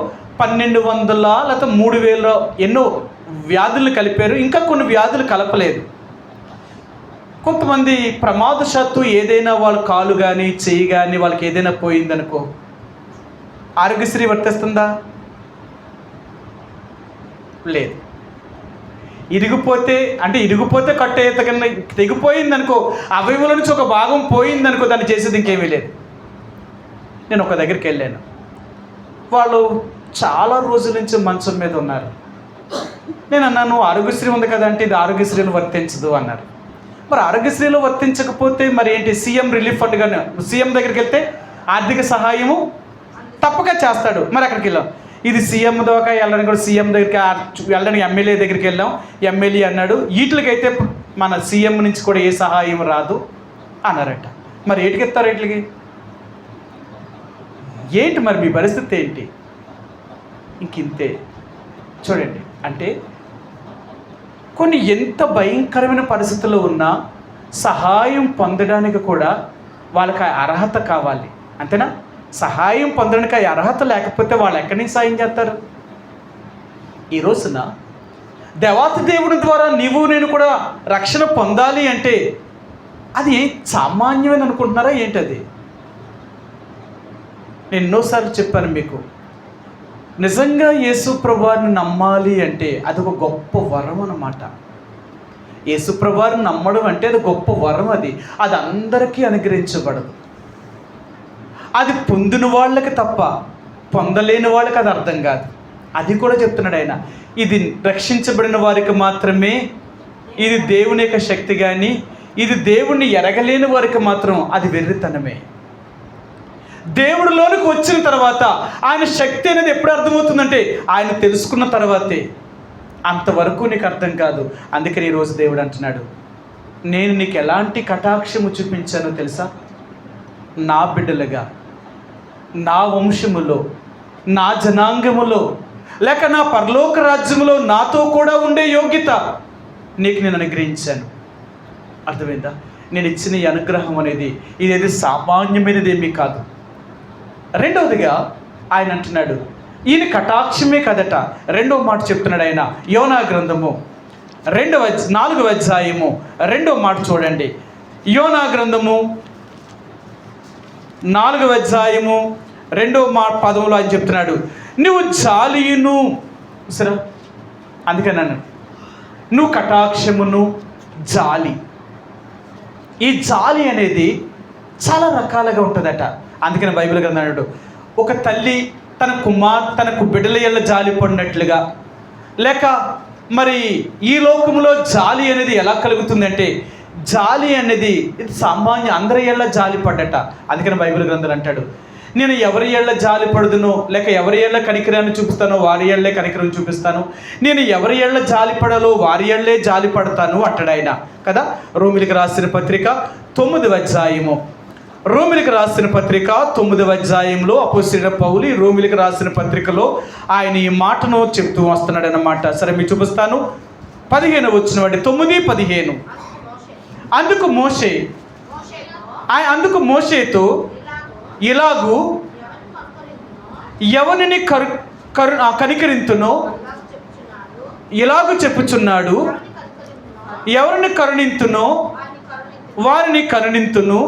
1200 లేకపోతే 3000 ఎన్నో వ్యాధులను కలిపారు. ఇంకా కొన్ని వ్యాధులు కలపలేదు. కొంతమంది ప్రమాదశాత్తు ఏదైనా వాళ్ళ కాలు కానీ చెయ్యి కానీ వాళ్ళకి ఏదైనా పోయిందనుకో, ఆరోగ్యశ్రీ వర్తిస్తుందా? లేదు. ఇరిగిపోతే కట్టేత కన్నా తెగిపోయిందనుకో, అవయవుల నుంచి ఒక భాగం పోయిందనుకో, దాన్ని చేసేది ఇంకేమీ లేదు. నేను ఒక దగ్గరికి వెళ్ళాను. వాళ్ళు చాలా రోజుల నుంచి మంచం మీద ఉన్నారు. నేను అన్నాను, ఆరోగ్యశ్రీ ఉంది కదా అంటే, ఇది ఆరోగ్యశ్రీలో వర్తించదు అన్నారు. మరి ఆరోగ్యశ్రీలో వర్తించకపోతే మరి ఏంటి? సీఎం రిలీఫ్ ఫండ్ కానీ సీఎం దగ్గరికి వెళ్తే ఆర్థిక సహాయము తప్పక చేస్తాడు. మరి అక్కడికి వెళ్ళాం. ఇది సీఎం దాకా వెళ్ళడానికి కూడా సీఎం దగ్గరికి వెళ్ళడానికి ఎమ్మెల్యే దగ్గరికి వెళ్ళాం. ఎమ్మెల్యే అన్నాడు వీటికైతే మన సీఎం నుంచి కూడా ఏ సహాయం రాదు అన్నారట. మరి ఏటికి ఎత్తారు? వీటికి ఏంటి మరి మీ పరిస్థితి ఏంటి? ఇంతే. చూడండి, అంటే కొన్ని ఎంత భయంకరమైన పరిస్థితుల్లో ఉన్నా సహాయం పొందడానికి కూడా వాళ్ళకి అర్హత కావాలి. అంతేనా? సహాయం పొందడానికి అర్హత లేకపోతే వాళ్ళు ఎక్కడి నుంచి సాయం చేస్తారు? ఈ రోజున దేవాతి దేవుని ద్వారా నీవు నేను కూడా రక్షణ పొందాలి అంటే అది సామాన్యమైన అనుకుంటున్నారా ఏంటది? నేను ఎన్నోసార్లు చెప్పాను మీకు, నిజంగా యేసు ప్రభువారిని నమ్మాలి అంటే అది ఒక గొప్ప వరం అన్నమాట. యేసు ప్రభువారిని నమ్మడం అంటే అది గొప్ప వరం. అది అందరికీ అనుగ్రహించబడదు. అది పొందిన వాళ్ళకి తప్ప పొందలేని వాళ్ళకి అది అర్థం కాదు. అది కూడా చెప్తున్నాడు ఆయన. ఇది రక్షించబడిన వారికి మాత్రమే ఇది దేవుని యొక్క శక్తి, కానీ ఇది దేవుణ్ణి ఎరగలేని వారికి మాత్రం అది వెర్రితనమే. దేవుడిలోనికి వచ్చిన తర్వాత ఆయన శక్తి అనేది ఎప్పుడు అర్థమవుతుందంటే ఆయన తెలుసుకున్న తర్వాతే. అంతవరకు నీకు అర్థం కాదు. అందుకని ఈరోజు దేవుడు అంటున్నాడు, నేను నీకు ఎలాంటి కటాక్షము చూపించానో తెలుసా? నా బిడ్డలుగా, నా వంశములో, నా జనాంగములో, లేక నా పరలోక రాజ్యములో నాతో కూడా ఉండే యోగ్యత నీకు నేను అనుగ్రహించాను. అర్థమైందా? నేను ఇచ్చిన ఈ అనుగ్రహం అనేది ఇదేది సామాన్యమైనదేమీ కాదు. రెండవదిగా ఆయన అంటున్నాడు, ఈయన కటాక్షమే కదట. రెండవ మాట చెప్తున్నాడు ఆయన. యోనా గ్రంథము 4వ అధ్యాయము 2వ మాట చూడండి. యోనా గ్రంథము 4వ అధ్యాయము 2వ మాట 10లో ఆయన చెప్తున్నాడు, నువ్వు జాలియును సరే, అందుకని నన్ను నువ్వు కటాక్షమును జాలి. ఈ జాలి అనేది చాలా రకాలుగా ఉంటుందట. అందుకని బైబిల్ గ్రంథం అన్నాడు, ఒక తల్లి తనకు బిడ్డల ఎల్ల జాలి పడినట్లుగా, లేక మరి ఈ లోకంలో జాలి అనేది ఎలా కలుగుతుందంటే, జాలి అనేది ఇది సామాన్య అందరి ఎల్ల జాలి పడ్డట. అందుకని బైబిల్ గ్రంథం అంటాడు, నేను ఎవరి ఏళ్ళ జాలి పడుదునో, లేక ఎవరి ఏళ్ళ కనికరాన్ని చూపిస్తానో వారి ఏళ్లే కనికరం చూపిస్తాను, నేను ఎవరి ఏళ్ళ జాలి పడాలో వారి ఏళ్లే జాలి పడతాను అంటాడు ఆయన కదా. రోమిలికి రాసిన పత్రిక 9వ అధ్యాయము, రోమిలికి రాసిన పత్రిక 9వ అధ్యాయంలో అపోస్తలుడైన పౌలు రోమిలికి రాసిన పత్రికలో ఆయన ఈ మాటను చెప్తూ వస్తున్నాడు అన్నమాట. సరే మీకు చూపిస్తాను. 15 వచ్చిన వాడి 9:15. అందుకు మోషేతో ఇలాగూ ఎవరిని కనికరింతునో ఇలాగూ చెప్పుచున్నాడు, ఎవరిని కరుణింతునో వారిని కరుణింతును,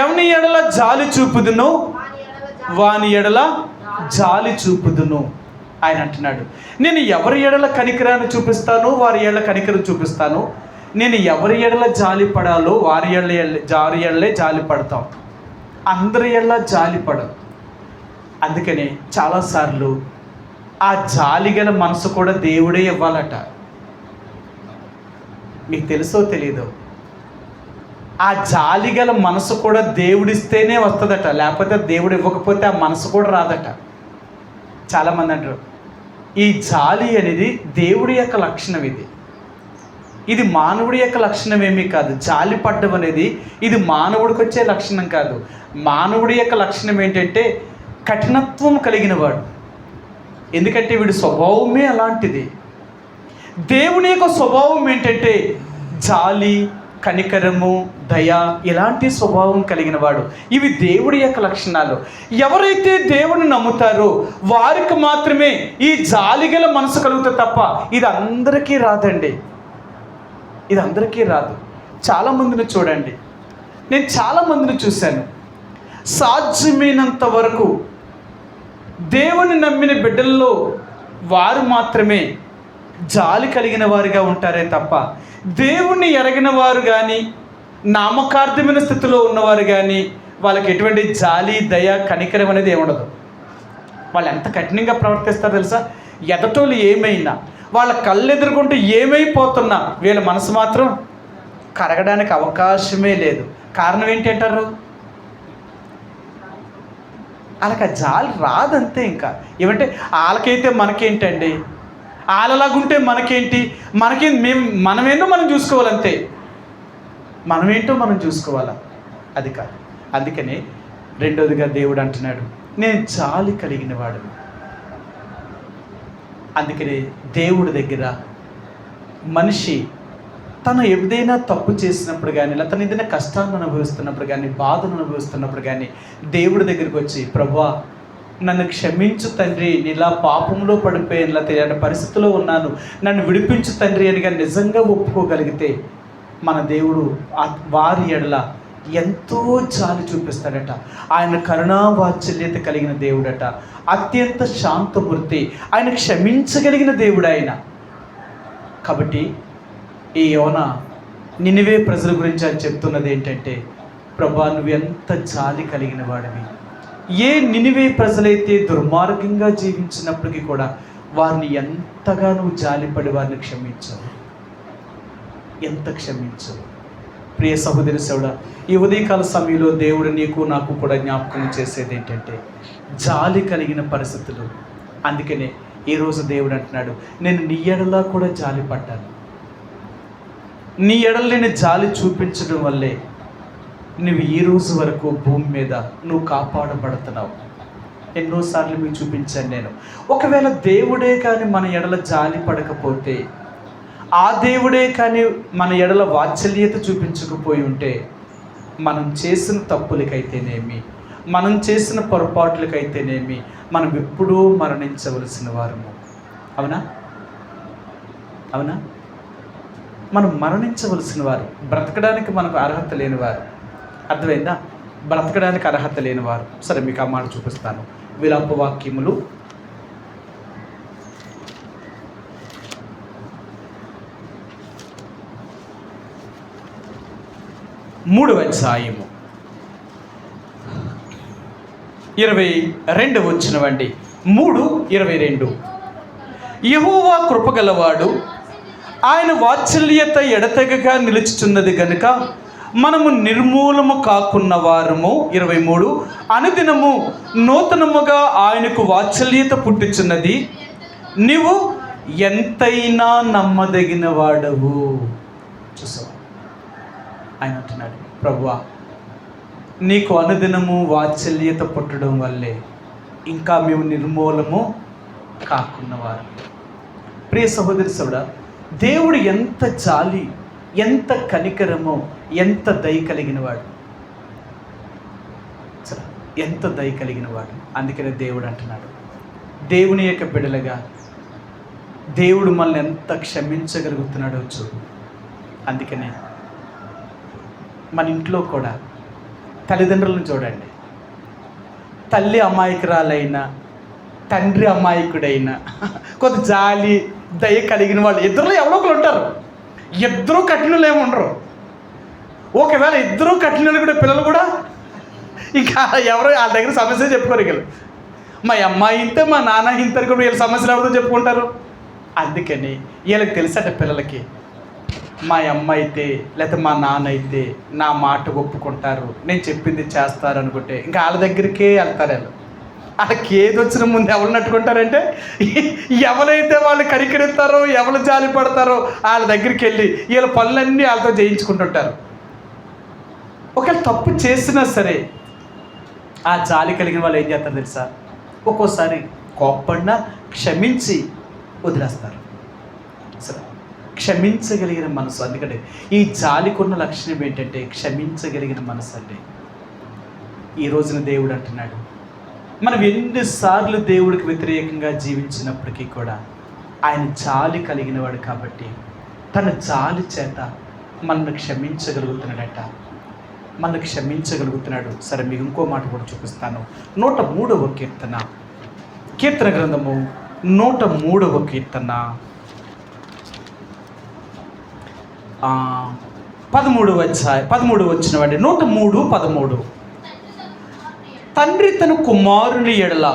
ఎవని ఎడల జాలి చూపుదును వాని ఎడల జాలి చూపుదును. ఆయన అంటున్నాడు, నేను ఎవరి ఎడల కనికరాన్ని చూపిస్తాను వారి ఎడల కనికరం చూపిస్తాను, నేను ఎవరి ఎడల జాలి పడాలో వారి ఎడలే జాలి పడతాం. అందరి ఎడల జాలి పడదు. అందుకనే చాలాసార్లు ఆ జాలి గల మనసు కూడా దేవుడే ఇవ్వాలట. మీకు తెలుసో తెలీదో, ఆ జాలి గల మనసు కూడా దేవుడిస్తేనే వస్తుందట, లేకపోతే దేవుడు ఇవ్వకపోతే ఆ మనసు కూడా రాదట. చాలామంది అంటారు ఈ జాలి అనేది దేవుడి యొక్క లక్షణం, ఇది మానవుడి యొక్క లక్షణం ఏమీ కాదు. జాలి పడ్డం అనేది ఇది మానవుడికి వచ్చే లక్షణం కాదు. మానవుడి యొక్క లక్షణం ఏంటంటే కఠినత్వం కలిగిన వాడు, ఎందుకంటే వీడి స్వభావమే అలాంటిది. దేవుని యొక్క స్వభావం ఏంటంటే జాలి, కనికరము, దయ, ఇలాంటి స్వభావం కలిగిన వాడు. ఇవి దేవుడి యొక్క లక్షణాలు. ఎవరైతే దేవుని నమ్ముతారో వారికి మాత్రమే ఈ జాలిగల మనసు కలుగుతుంది తప్ప ఇది అందరికీ రాదండి, ఇది అందరికీ రాదు. చాలామందిని చూడండి, నేను చాలామందిని చూశాను, సాధ్యమైనంత వరకు దేవుని నమ్మిన బిడ్డల్లో వారు మాత్రమే జాలి కలిగిన వారుగా ఉంటారే తప్ప దేవుణ్ణి ఎరగిన వారు కానీ నామకార్థమైన స్థితిలో ఉన్నవారు కానీ వాళ్ళకి ఎటువంటి జాలి, దయ, కనికరం అనేది ఏముండదు. వాళ్ళు ఎంత కఠినంగా ప్రవర్తిస్తారో తెలుసా? ఎదటోళ్ళు ఏమైనా, వాళ్ళ కళ్ళు ఎదుర్కొంటూ ఏమైపోతున్నా వీళ్ళ మనసు మాత్రం కరగడానికి అవకాశమే లేదు. కారణం ఏంటి అంటారు? వాళ్ళకి ఆ జాలి రాదంతే. ఇంకా ఏమంటే వాళ్ళకైతే మనకేంటండి, వాళ్ళలాగుంటే మనకేంటి, మనమేంటో మనం చూసుకోవాలంతే, మనమేంటో మనం చూసుకోవాలా, అది కాదు. అందుకనే రెండోదిగా దేవుడు అంటున్నాడు నేను జాలి కలిగిన వాడు. అందుకనే దేవుడి దగ్గర మనిషి తను ఏదైనా తప్పు చేసినప్పుడు కానీ, లేదా తను ఏదైనా కష్టాన్ని అనుభవిస్తున్నప్పుడు కానీ, బాధను అనుభవిస్తున్నప్పుడు కానీ దేవుడి దగ్గరికి వచ్చి ప్రభువా నన్ను క్షమించు తండ్రి, ఇలా పాపంలో పడిపోయాను, ఇలా తెలియని పరిస్థితిలో ఉన్నాను, నన్ను విడిపించు తండ్రి అని కానీ నిజంగా ఒప్పుకోగలిగితే మన దేవుడు వారి ఎడల ఎంతో జాలి చూపిస్తాడట. ఆయన కరుణావాత్సల్యత కలిగిన దేవుడట, అత్యంత శాంతమూర్తి, ఆయన క్షమించగలిగిన దేవుడు ఆయన. కాబట్టి ఈ యోనా నినివే ప్రజల గురించి ఆయన చెప్తున్నది ఏంటంటే ప్రభా నువ్వు ఎంత జాలి కలిగిన వాడివి. ఏ నినివే ప్రజలైతే దుర్మార్గంగా జీవించినప్పటికీ కూడా వారిని ఎంతగా నువ్వు జాలిపడి వారిని క్షమించావు, ఎంత క్షమించావు. ప్రియ సహోదరి సోదరుడా, ఈ ఉదయకాల సమయంలో దేవుడు నీకు నాకు కూడా జ్ఞాపకం చేసేది ఏంటంటే జాలి కలిగిన పరిస్థితులు. అందుకనే ఈరోజు దేవుడు అంటున్నాడు నేను నీ ఎడలా కూడా జాలి పడ్డాను. నీ ఎడల నేను జాలి చూపించడం వల్లే నువ్వు ఈ రోజు వరకు భూమి మీద నువ్వు కాపాడబడుతున్నావు. ఎన్నోసార్లు మీకు చూపించాను నేను. ఒకవేళ దేవుడే కానీ మన ఎడల జాలి పడకపోతే, ఆ దేవుడే కానీ మన ఎడల వాత్సల్యత చూపించకపోయి ఉంటే మనం చేసిన తప్పులకైతేనేమి, మనం చేసిన పొరపాట్లకైతేనేమి మనం ఎప్పుడూ మరణించవలసిన వారము. అవునా? అవునా? మనం మరణించవలసిన వారు, బ్రతకడానికి మనకు అర్హత లేనివారు. అర్థమైందా? బ్రతకడానికి అర్హత లేనివారు. సరే మీకు ఆ మాట చూపిస్తాను. విలాప వాక్యములు 3వ అధ్యాయము 22వ వచనమండి. 3:22 యెహోవా కృపగలవాడు, ఆయన వాత్సల్యత ఎడతెగక నిలుచుచున్నది గనుక మనము నిర్మూలము కాకున్న వారము. 23 అనుదినము నూతనముగా ఆయనకు వాత్సల్యత పుట్టుచున్నది, నీవు ఎంతైనా నమ్మదగిన వాడవు. చూసావా? ఆయన అంటున్నాడు ప్రభువా నీకు అనుదినము వాత్సల్యత పుట్టడం వల్లే ఇంకా మేము నిర్మూలము కాకున్నవారు. ప్రియ సహోదరి సోదరుడా, దేవుడు ఎంత జాలి, ఎంత కనికరమో, ఎంత దయ కలిగిన వాడు, ఎంత దయ కలిగిన వాడు. అందుకనే దేవుడు అంటున్నాడు దేవుని యొక్క బిడ్డలుగా దేవుడు మనల్ని ఎంత క్షమించగలుగుతున్నాడో చూడు. అందుకనే మన ఇంట్లో కూడా తల్లిదండ్రులను చూడండి. తల్లి అమాయకురాలైనా తండ్రి అమాయకుడైనా కొంత జాలి దయ కలిగిన వాళ్ళు ఇద్దరులో ఎవరో ఒకరు ఉంటారు. ఇద్దరూ కఠినలు ఏమి ఉండరు. ఒకవేళ ఇద్దరూ కఠినలు కూడా పిల్లలు కూడా ఇంకా ఎవరో వాళ్ళ దగ్గర సమస్య చెప్పుకోరు. మా అమ్మాయి ఇంతే మా నాన్న ఇంతరు కూడా వీళ్ళ సమస్యలు ఎవరితో చెప్పుకుంటారు. అందుకని వీళ్ళకి తెలుసట పిల్లలకి మా అమ్మ అయితే లేకపోతే మా నాన్న అయితే నా మాట ఒప్పుకుంటారు, నేను చెప్పింది చేస్తారు అనుకుంటే ఇంకా వాళ్ళ దగ్గరికే వెళ్తారు. వాళ్ళకి ఏది వచ్చిన ముందు ఎవరు నట్టుకుంటారంటే ఎవరైతే వాళ్ళు కరికరిస్తారో, ఎవరు జాలి పడతారో వాళ్ళ దగ్గరికి వెళ్ళి వీళ్ళ పనులన్నీ వాళ్ళతో చేయించుకుంటుంటారు. ఒకవేళ తప్పు చేసినా సరే ఆ జాలి కలిగిన వాళ్ళు ఏం చేస్తారు తెలుసా? ఒక్కోసారి కోప్పడినా క్షమించి వదిలేస్తారు. సరే, క్షమించగలిగిన మనసు. అందుకంటే ఈ జాలికున్న లక్షణం ఏంటంటే క్షమించగలిగిన మనసు అండి. ఈ రోజున దేవుడు అంటున్నాడు, మనం ఎన్నిసార్లు దేవుడికి వ్యతిరేకంగా జీవించినప్పటికీ కూడా ఆయన జాలి కలిగిన వాడు కాబట్టి తన జాలి చేత మనల్ని క్షమించగలుగుతున్నాడట, మనల్ని క్షమించగలుగుతున్నాడు. సరే, మీకు ఇంకో మాట కూడా చూపిస్తాను. 103వ కీర్తన, కీర్తన గ్రంథము 103వ కీర్తన 13వ అధ్యాయం 13 వచ్చిన వాడి 103:13. తండ్రి తన కుమారుని ఎడల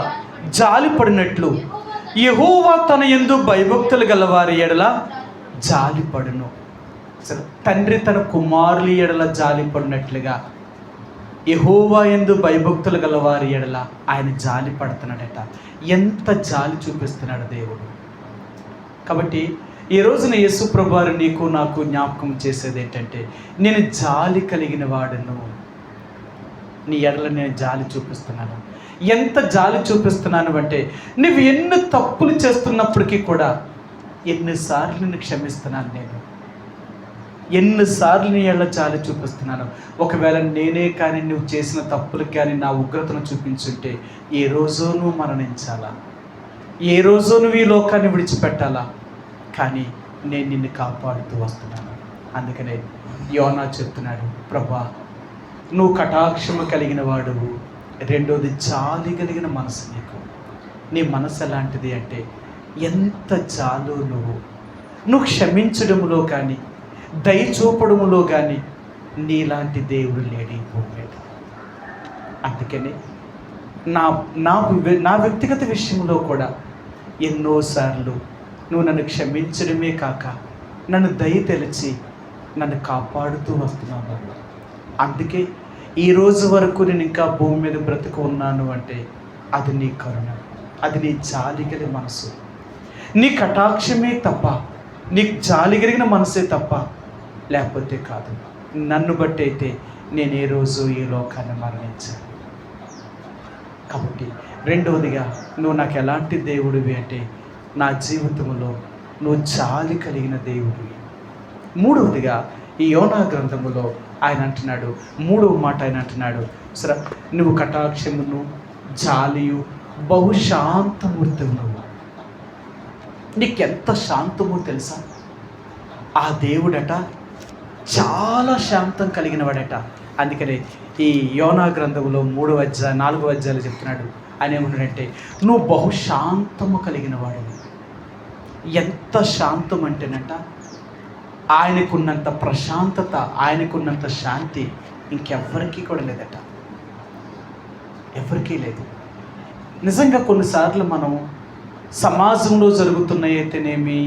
జాలిపడినట్లు యెహోవా తన యందు భయభక్తులు గలవారి ఎడల జాలిపడును. సరే, తండ్రి తన కుమారుని ఎడల జాలిపడినట్లుగా యెహోవా యందు భయభక్తులు గలవారి ఎడల ఆయన జాలి పడుతున్నాడట. ఎంత జాలి చూపిస్తున్నాడు దేవుడు. కాబట్టి ఈ రోజున యేసు ప్రభువారు నీకు నాకు జ్ఞాపకం చేసేది ఏంటంటే, నేను జాలి కలిగిన వాడును, నీ ఎడల నేను జాలి చూపిస్తున్నాను. ఎంత జాలి చూపిస్తున్నాను అంటే, నువ్వు ఎన్ని తప్పులు చేస్తున్నప్పటికీ కూడా ఎన్నిసార్లు నిన్ను క్షమిస్తున్నాను నేను, ఎన్నిసార్లు నీ ఎడల జాలి చూపిస్తున్నాను. ఒకవేళ నేనే కానీ నువ్వు చేసిన తప్పులకు కానీ నా ఉగ్రతను చూపించుంటే ఏ రోజో నువ్వు మరణించాలా, ఏ రోజో నువ్వు ఈ లోకాన్ని విడిచిపెట్టాలా, కానీ నేను నిన్ను కాపాడుతూ వస్తున్నాను. అందుకనే యోనా చెప్తున్నాడు, ప్రభా నువ్వు కటాక్షము కలిగిన వాడువు, రెండోది జాలి కలిగిన మనసు నీకు. నీ మనసు ఎలాంటిది అంటే, ఎంత జాలో నువ్వు క్షమించడములో కానీ దయ చూపడములో కానీ నీలాంటి దేవుడు లేడు ఈ భూమి మీద. అందుకని నా వ్యక్తిగత విషయంలో కూడా ఎన్నోసార్లు నువ్వు నన్ను క్షమించడమే కాక నన్ను దయ తెలిచి నన్ను కాపాడుతూ వస్తున్నావు. అందుకే ఈరోజు వరకు నేను ఇంకా భూమి మీద బ్రతుకు ఉన్నాను అంటే అది నీ కరుణ, అది నీ జాలి కలిగిన మనసు, నీ కటాక్షమే తప్ప, నీ జాలి కలిగిన మనసే తప్ప లేకపోతే కాదు. నన్ను బట్టి అయితే నేను ఏ రోజు ఈ లోకాన్ని మరణించాను. కాబట్టి రెండవదిగా నువ్వు నాకు ఎలాంటి దేవుడివి అంటే, నా జీవితంలో నువ్వు జాలి కలిగిన దేవుడివి. మూడవదిగా ఈ యోనా గ్రంథములో ఆయన అంటున్నాడు, 3వ మాట ఆయన అంటున్నాడు, సరే నువ్వు కటాక్షమును జాలియు బహుశాంతమూర్తివు. నువ్వు నీకెంత శాంతమో తెలుసా? ఆ దేవుడట చాలా శాంతం కలిగిన వాడట. అందుకనే ఈ యోనా గ్రంథంలో 3వ అధ్యాయం 4వ అధ్యాయాలు చెప్తున్నాడు. ఆయన ఏమన్నాడంటే, నువ్వు బహుశాంతము కలిగిన వాడు. ఎంత శాంతం అంటేనట, ఆయనకున్నంత ప్రశాంతత, ఆయనకున్నంత శాంతి ఇంకెవ్వరికీ కూడా లేదట, ఎవరికీ లేదు. నిజంగా కొన్నిసార్లు మనం సమాజంలో జరుగుతున్నైతేనేమి,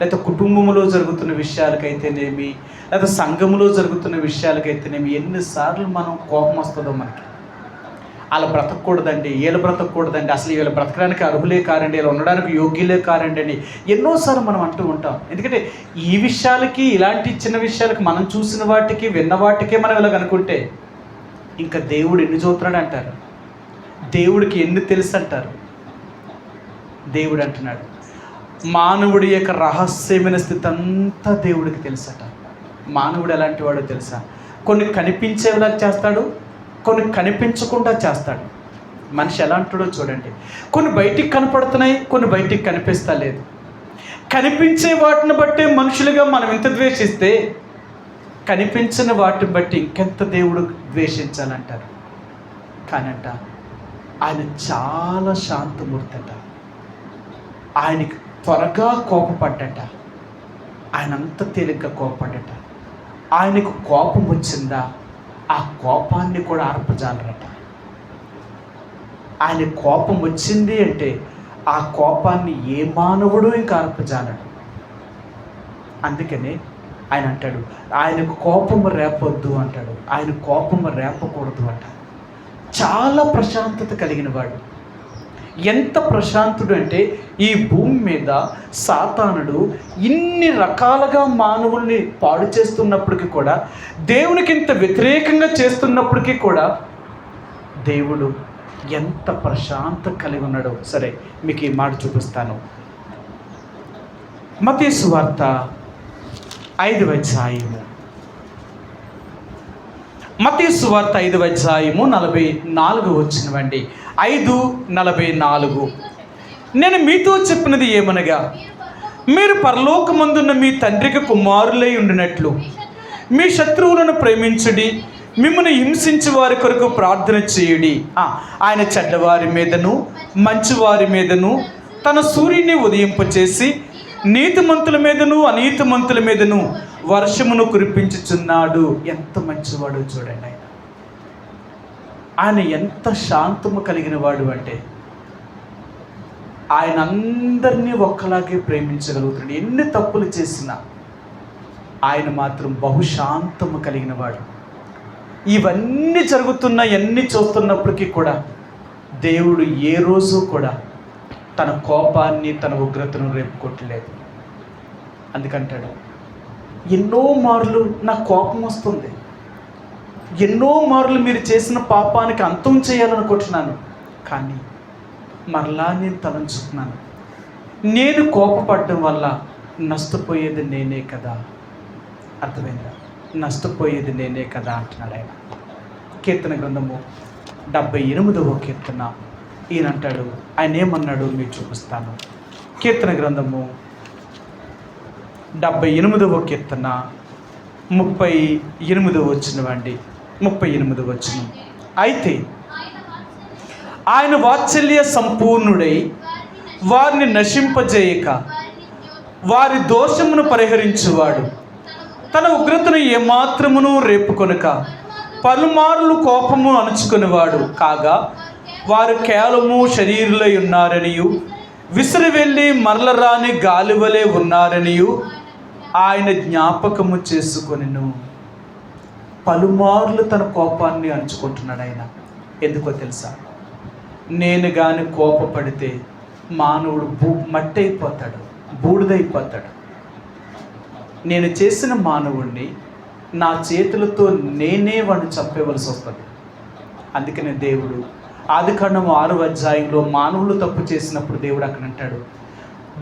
లేకపోతే కుటుంబంలో జరుగుతున్న విషయాలకైతేనేమి, లేకపోతే సంఘంలో జరుగుతున్న విషయాలకైతేనేమి ఎన్నిసార్లు మనం కోపం వస్తుందో మనకి. వాళ్ళ బ్రతకూడదండి, వీళ్ళు బ్రతకూడదండి, అసలు వీళ్ళు బ్రతకడానికి అర్హులే కారండి, వీళ్ళు ఉండడానికి యోగ్యులే కారండి అని ఎన్నోసార్లు మనం అంటూ ఉంటాం. ఎందుకంటే ఈ విషయాలకి, ఇలాంటి చిన్న విషయాలకి, మనం చూసిన వాటికి విన్న వాటికే మనం ఇలాగ అనుకుంటే ఇంకా దేవుడు ఎన్ని చూస్తున్నాడు అంటారు, దేవుడికి ఎన్ని తెలుసు అంటారు. దేవుడు అంటున్నాడు, మానవుడి యొక్క రహస్యమైన స్థితి అంతా దేవుడికి తెలుసట. మానవుడు ఎలాంటి వాడో తెలుసా? కొన్ని కనిపించేలా చేస్తాడు, కొన్ని కనిపించకుండా చేస్తాడు. మనిషి ఎలా అంటాడో చూడండి. కొన్ని బయటికి కనపడుతున్నాయి, కొన్ని బయటికి కనిపిస్తా లేదు. కనిపించే వాటిని బట్టి మనుషులుగా మనం ఎంత ద్వేషిస్తే, కనిపించిన వాటిని బట్టి ఇంకెంత దేవుడు ద్వేషించాలంటారు. కానంట ఆయన చాలా శాంతమూర్తట. ఆయనకి త్వరగా కోపపడ్డట, ఆయన అంత తేలిగ్గా కోపపడ్డట. ఆయనకు కోపం వచ్చిందా, ఆ కోపాన్ని కూడా ఆర్పజాలరట. ఆయన కోపం వచ్చింది అంటే ఆ కోపాన్ని ఏ మానవుడు ఇంకా ఆర్పజాలడు. అందుకనే ఆయన అంటాడు, ఆయనకు కోపము రేపొద్దు అంటాడు, ఆయన కోపము రేపకూడదు అంటాడు. చాలా ప్రశాంతత కలిగిన వాడు. ఎంత ప్రశాంతుడు అంటే, ఈ భూమి మీద సాతానుడు ఇన్ని రకాలుగా మానవుల్ని పాడు చేస్తున్నప్పటికీ కూడా, దేవునికి ఇంత వ్యతిరేకంగా చేస్తున్నప్పటికీ కూడా దేవుడు ఎంత ప్రశాంతత కలిగి ఉన్నాడో. సరే, మీకు ఈ మాట చూపిస్తాను. మత్తయి సువార్త 5వ అధ్యాయము, మత్తయి సువార్త 5వ అధ్యాయము 44 వచ్చినవండి. 5:44. నేను మీతో చెప్పినది ఏమనగా, మీరు పరలోకమందున్న మీ తండ్రికి కుమారులై ఉండినట్లు మీ శత్రువులను ప్రేమించుడి, మిమ్మల్ని హింసించే వారి కొరకు ప్రార్థన చేయుడి. ఆయన చెడ్డవారి మీదను మంచివారి మీదను తన సూర్యుని ఉదయింపచేసి నీతిమంతుల మీదను అనీతిమంతుల మీదను వర్షమును కురిపించుచున్నాడు. ఎంత మంచివాడు చూడండి. ఆయన ఎంత శాంతము కలిగిన వాడు అంటే, ఆయన అందరినీ ఒక్కలాగే ప్రేమించగలుగుతున్నాడు. ఎన్ని తప్పులు చేసినా ఆయన మాత్రం బహుశాంతము కలిగిన వాడు. ఇవన్నీ జరుగుతున్నా, ఎన్ని చూస్తున్నప్పటికీ కూడా దేవుడు ఏ రోజు కూడా తన కోపాన్ని, తన ఉగ్రతను రేపుకొట్టలేదు. అందుకంటాడు, ఎన్నో మార్లు నాకు కోపం వస్తుంది, ఎన్నో మార్లు మీరు చేసిన పాపానికి అంతం చేయాలనుకుంటున్నాను, కానీ మరలా నేను తలంచుకున్నాను, నేను కోపపడడం వల్ల నష్టపోయేది నేనే కదా. అర్థమైందా? నష్టపోయేది నేనే కదా అంటున్నాడు ఆయన. కీర్తన గ్రంథము 78వ కీర్తన ఈయన అంటాడు, ఆయన ఏమన్నాడు మీకు చూపిస్తాను. కీర్తన గ్రంథము 78వ కీర్తన 38వ వచనమండి. 38వ వచనం. అయితే ఆయన వాత్సల్య సంపూర్ణుడై వారిని నశింపజేయక వారి దోషమును పరిహరించువాడు, తన ఉగ్రతను ఏమాత్రమును రేపుకొనక పలుమార్లు కోపము అణుచుకునేవాడు కాగా, వారు కేవలము శరీరులై ఉన్నారనియు విసిరి వెళ్ళి మరలరాని గాలివలే ఉన్నారనియు ఆయన జ్ఞాపకము చేసుకొనెను. పలుమార్లు తన కోపాన్ని అణుచుకుంటున్నాడు ఆయన. ఎందుకో తెలుసా? నేను కానీ కోపపడితే మానవుడు మట్టి అయిపోతాడు, బూడిదైపోతాడు. నేను చేసిన మానవుడిని నా చేతులతో నేనే వాడిని చంపేవలసి వస్తుంది. అందుకనే దేవుడు ఆదికాండం 6వ అధ్యాయంలో మానవులు తప్పు చేసినప్పుడు దేవుడు అక్కడ అంటాడు,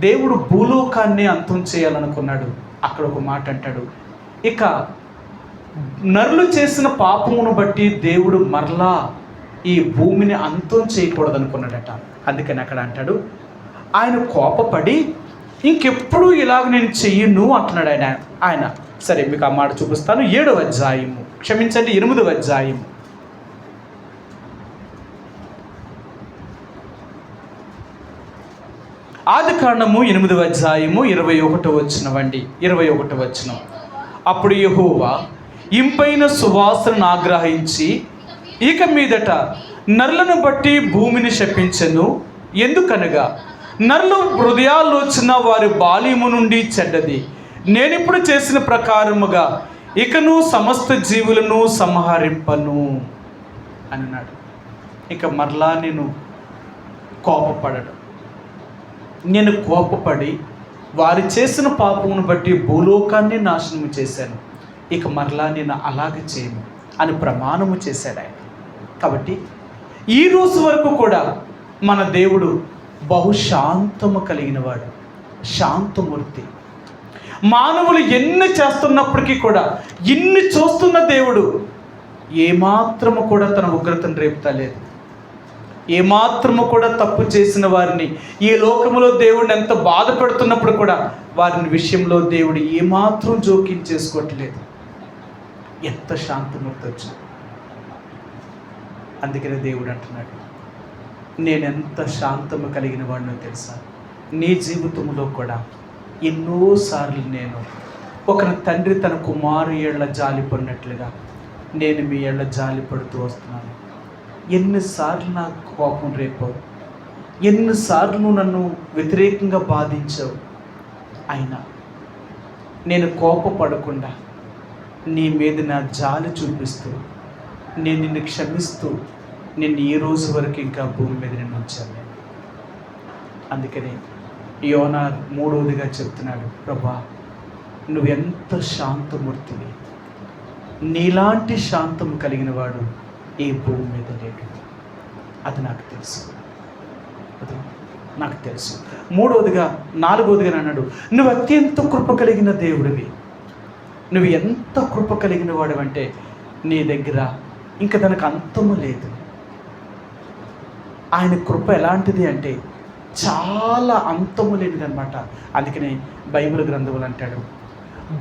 దేవుడు భూలోకాన్ని అంతం చేయాలనుకున్నాడు. అక్కడ ఒక మాట అంటాడు, ఇక నరులు చేసిన పాపమును బట్టి దేవుడు మరలా ఈ భూమిని అంతం చేయకూడదు అనుకున్నాడట. అందుకని అక్కడ అంటాడు, ఆయన కోపపడి ఇంకెప్పుడు ఇలాగ నేను చెయ్యను అంటున్నాడు ఆయన. సరే, మీకు ఆ మాట చూపిస్తాను. 7వ అధ్యాయము, క్షమించండి 8వ అధ్యాయము. ఆదికాండము 8వ అధ్యాయము 21వ వచనమండి. 21వ వచనం. అప్పుడు యెహోవా ఇంపైన సువాసనను ఆగ్రహించి ఇక మీదట నరులను బట్టి భూమిని శపించెను. ఎందుకనగా నరులు హృదయాలోచన వారి బాల్యము నుండి చెడ్డది. నేనిప్పుడు చేసిన ప్రకారముగా ఇకను సమస్త జీవులను సంహరింపను అన్నాడు. ఇక మరలా నేను కోపపడడం, నేను కోపపడి వారు చేసిన పాపమును బట్టి భూలోకాన్ని నాశనము చేశాను, ఇక మరలా నేను అలాగే చేయను అని ప్రమాణము చేశాడు ఆయన. కాబట్టి ఈ రోజు వరకు కూడా మన దేవుడు బహుశాంతము కలిగిన వాడు, శాంతమూర్తి. మానవులు ఎన్ని చేస్తున్నప్పటికీ కూడా, ఇన్ని చూస్తున్న దేవుడు ఏమాత్రము కూడా తన ఉగ్రతను రేపుతలేదు. ఏమాత్రము కూడా తప్పు చేసిన వారిని ఈ లోకములో దేవుడిని ఎంత బాధ పెడుతున్నప్పుడు కూడా వారిని విషయంలో దేవుడు ఏమాత్రం జోక్యం చేసుకోవట్లేదు. ఎంత శాంతమూర్తి వచ్చింది. అందుకనే దేవుడు అంటున్నాడు, నేనెంత శాంతము కలిగిన వాడినో తెలుసా? నీ జీవితంలో కూడా ఎన్నోసార్లు నేను ఒక తండ్రి తన కుమారు ఏళ్ల జాలి పడినట్లుగా నేను మీ ఏళ్ల జాలి పడుతూ వస్తున్నాను. ఎన్నిసార్లు నాకు కోపం రేపావు, ఎన్నిసార్లు నన్ను వ్యతిరేకంగా బాధించావు. అయినా నేను కోపపడకుండా నీ మీద నా జాలి చూపిస్తూ నేను నిన్ను క్షమిస్తూ నిన్ను ఈ రోజు వరకు ఇంకా భూమి మీద నేను ఉంచాను. అందుకని యోనా మూడవదిగా చెప్తున్నాడు, ప్రభా నువ్వెంత శాంతమూర్తివి, నీలాంటి శాంతం కలిగిన వాడు ఈ భూమి మీద లేడు. అది నాకు తెలుసు, అది నాకు తెలుసు. నాలుగవదిగా అన్నాడు, నువ్వు అత్యంత కృప కలిగిన దేవుడివి. నువ్వు ఎంత కృప కలిగిన వాడు అంటే నీ దగ్గర ఇంకా దానికి అంతము లేదు. ఆయన కృప ఎలాంటిది అంటే చాలా అంతము లేనిదన్నమాట. అందుకనే బైబిల్ గ్రంథములు అంటాడు,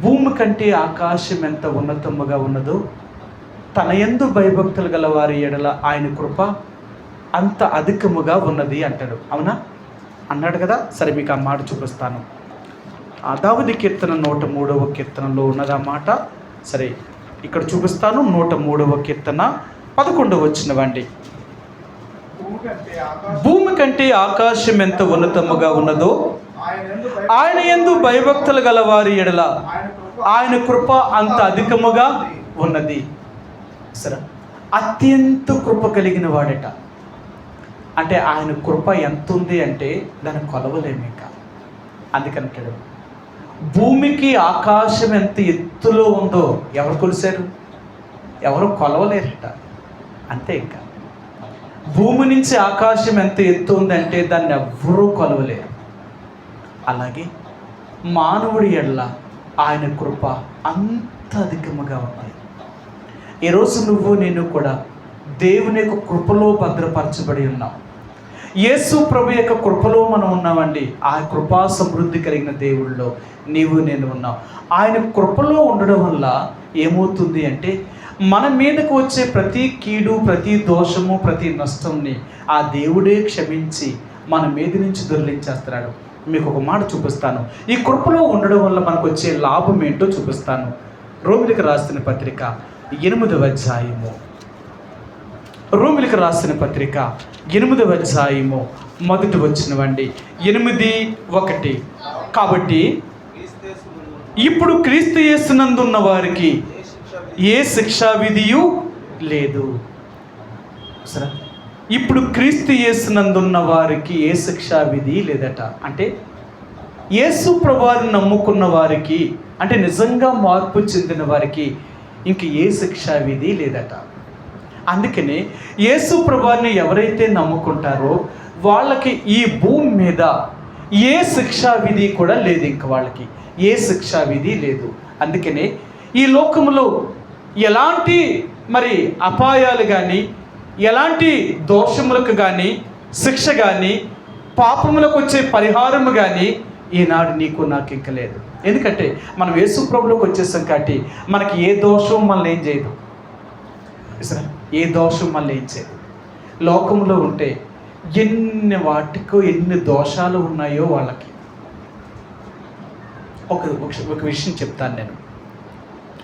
భూమి కంటే ఆకాశం ఎంత ఉన్నతముగా ఉన్నదో తన యందు భయభక్తులు గల వారి ఎడల ఆయన కృప అంత అధికముగా ఉన్నది అంటాడు. అవునా? అన్నాడు కదా. సరే మీకు ఆ మాట చూపిస్తాను. దావీదు కీర్తన 103వ కీర్తనలో ఉన్నది ఆ మాట. సరే ఇక్కడ చూపిస్తాను. 103వ కీర్తన 11వ వచనమండి. భూమి కంటే ఆకాశం ఎంత ఉన్నతముగా ఉన్నదో ఆయన యందు భయభక్తులు గల వారి ఎడల ఆయన కృప అంత అధికముగా ఉన్నది. సరే, అత్యంత కృప కలిగిన వాడట. అంటే ఆయన కృప ఎంత ఉంది అంటే దాన్ని కొలవలేము ఇంకా. అందుకంటాడు, భూమికి ఆకాశం ఎంత ఎత్తులో ఉందో ఎవరు కొలిశారు? ఎవరు కొలవలేరట. అంతే. ఇంకా భూమి నుంచి ఆకాశం ఎంత ఎత్తు ఉందంటే దాన్ని ఎవ్వరూ కొలవలేరు. అలాగే మానవుడి ఎడల ఆయన కృప అంత అధికముగా ఉంది. ఈరోజు నువ్వు నేను కూడా దేవుని యొక్క కృపలో భద్రపరచబడి ఉన్నాం. యేసు ప్రభు యొక్క కృపలో మనం ఉన్నామండి. ఆ కృపా సమృద్ధి కలిగిన దేవుళ్ళలో నీవు నేను ఉన్నాం. ఆయన కృపలో ఉండడం వల్ల ఏమవుతుంది అంటే మన మీదకు వచ్చే ప్రతి కీడు, ప్రతి దోషము, ప్రతి నష్టంని ఆ దేవుడే క్షమించి మన మీద నుంచి దొరిలించేస్తున్నాడు. మీకు ఒక మాట చూపిస్తాను. ఈ కృపలో ఉండడం వల్ల మనకు వచ్చే లాభం ఏంటో చూపిస్తాను. రోమిలికి రాసిన పత్రిక 8వ అధ్యాయము. రోమిలికి రాసిన పత్రిక 8వ అధ్యాయము 1వ వచనమండి. 8:1. కాబట్టి ఇప్పుడు క్రీస్తు యేసునందున్న వారికి ఏ శిక్షా విధియు లేదు. సరే, ఇప్పుడు క్రీస్తు యేసునందున్న వారికి ఏ శిక్షా విధి లేదట. అంటే యేసు ప్రభువుని నమ్ముకున్న వారికి, అంటే నిజంగా మార్పు చెందిన వారికి ఇంక ఏ శిక్షా విధి లేదట. అందుకనే యేసు ప్రభువుని ఎవరైతే నమ్ముకుంటారో వాళ్ళకి ఈ భూమి మీద ఏ శిక్షా విధి కూడా లేదు. ఇంక వాళ్ళకి ఏ శిక్షా విధి లేదు. అందుకనే ఈ లోకములో ఎలాంటి అపాయాలు కానీ, ఎలాంటి దోషములకు కానీ, శిక్ష కానీ, పాపములకు వచ్చే పరిహారము కానీ ఈనాడు నీకు నాకు ఇంక లేదు. ఎందుకంటే మనం యేసు ప్రభువులోకి వచ్చేసాం కాబట్టి మనకి ఏ దోషం మనల్ని ఏం చేయదు. ఏ దోషం మనల్ని ఏం చేయదు. లోకంలో ఉంటే ఎన్ని దోషాలు ఉన్నాయో వాళ్ళకి. ఒక విషయం చెప్తాను నేను.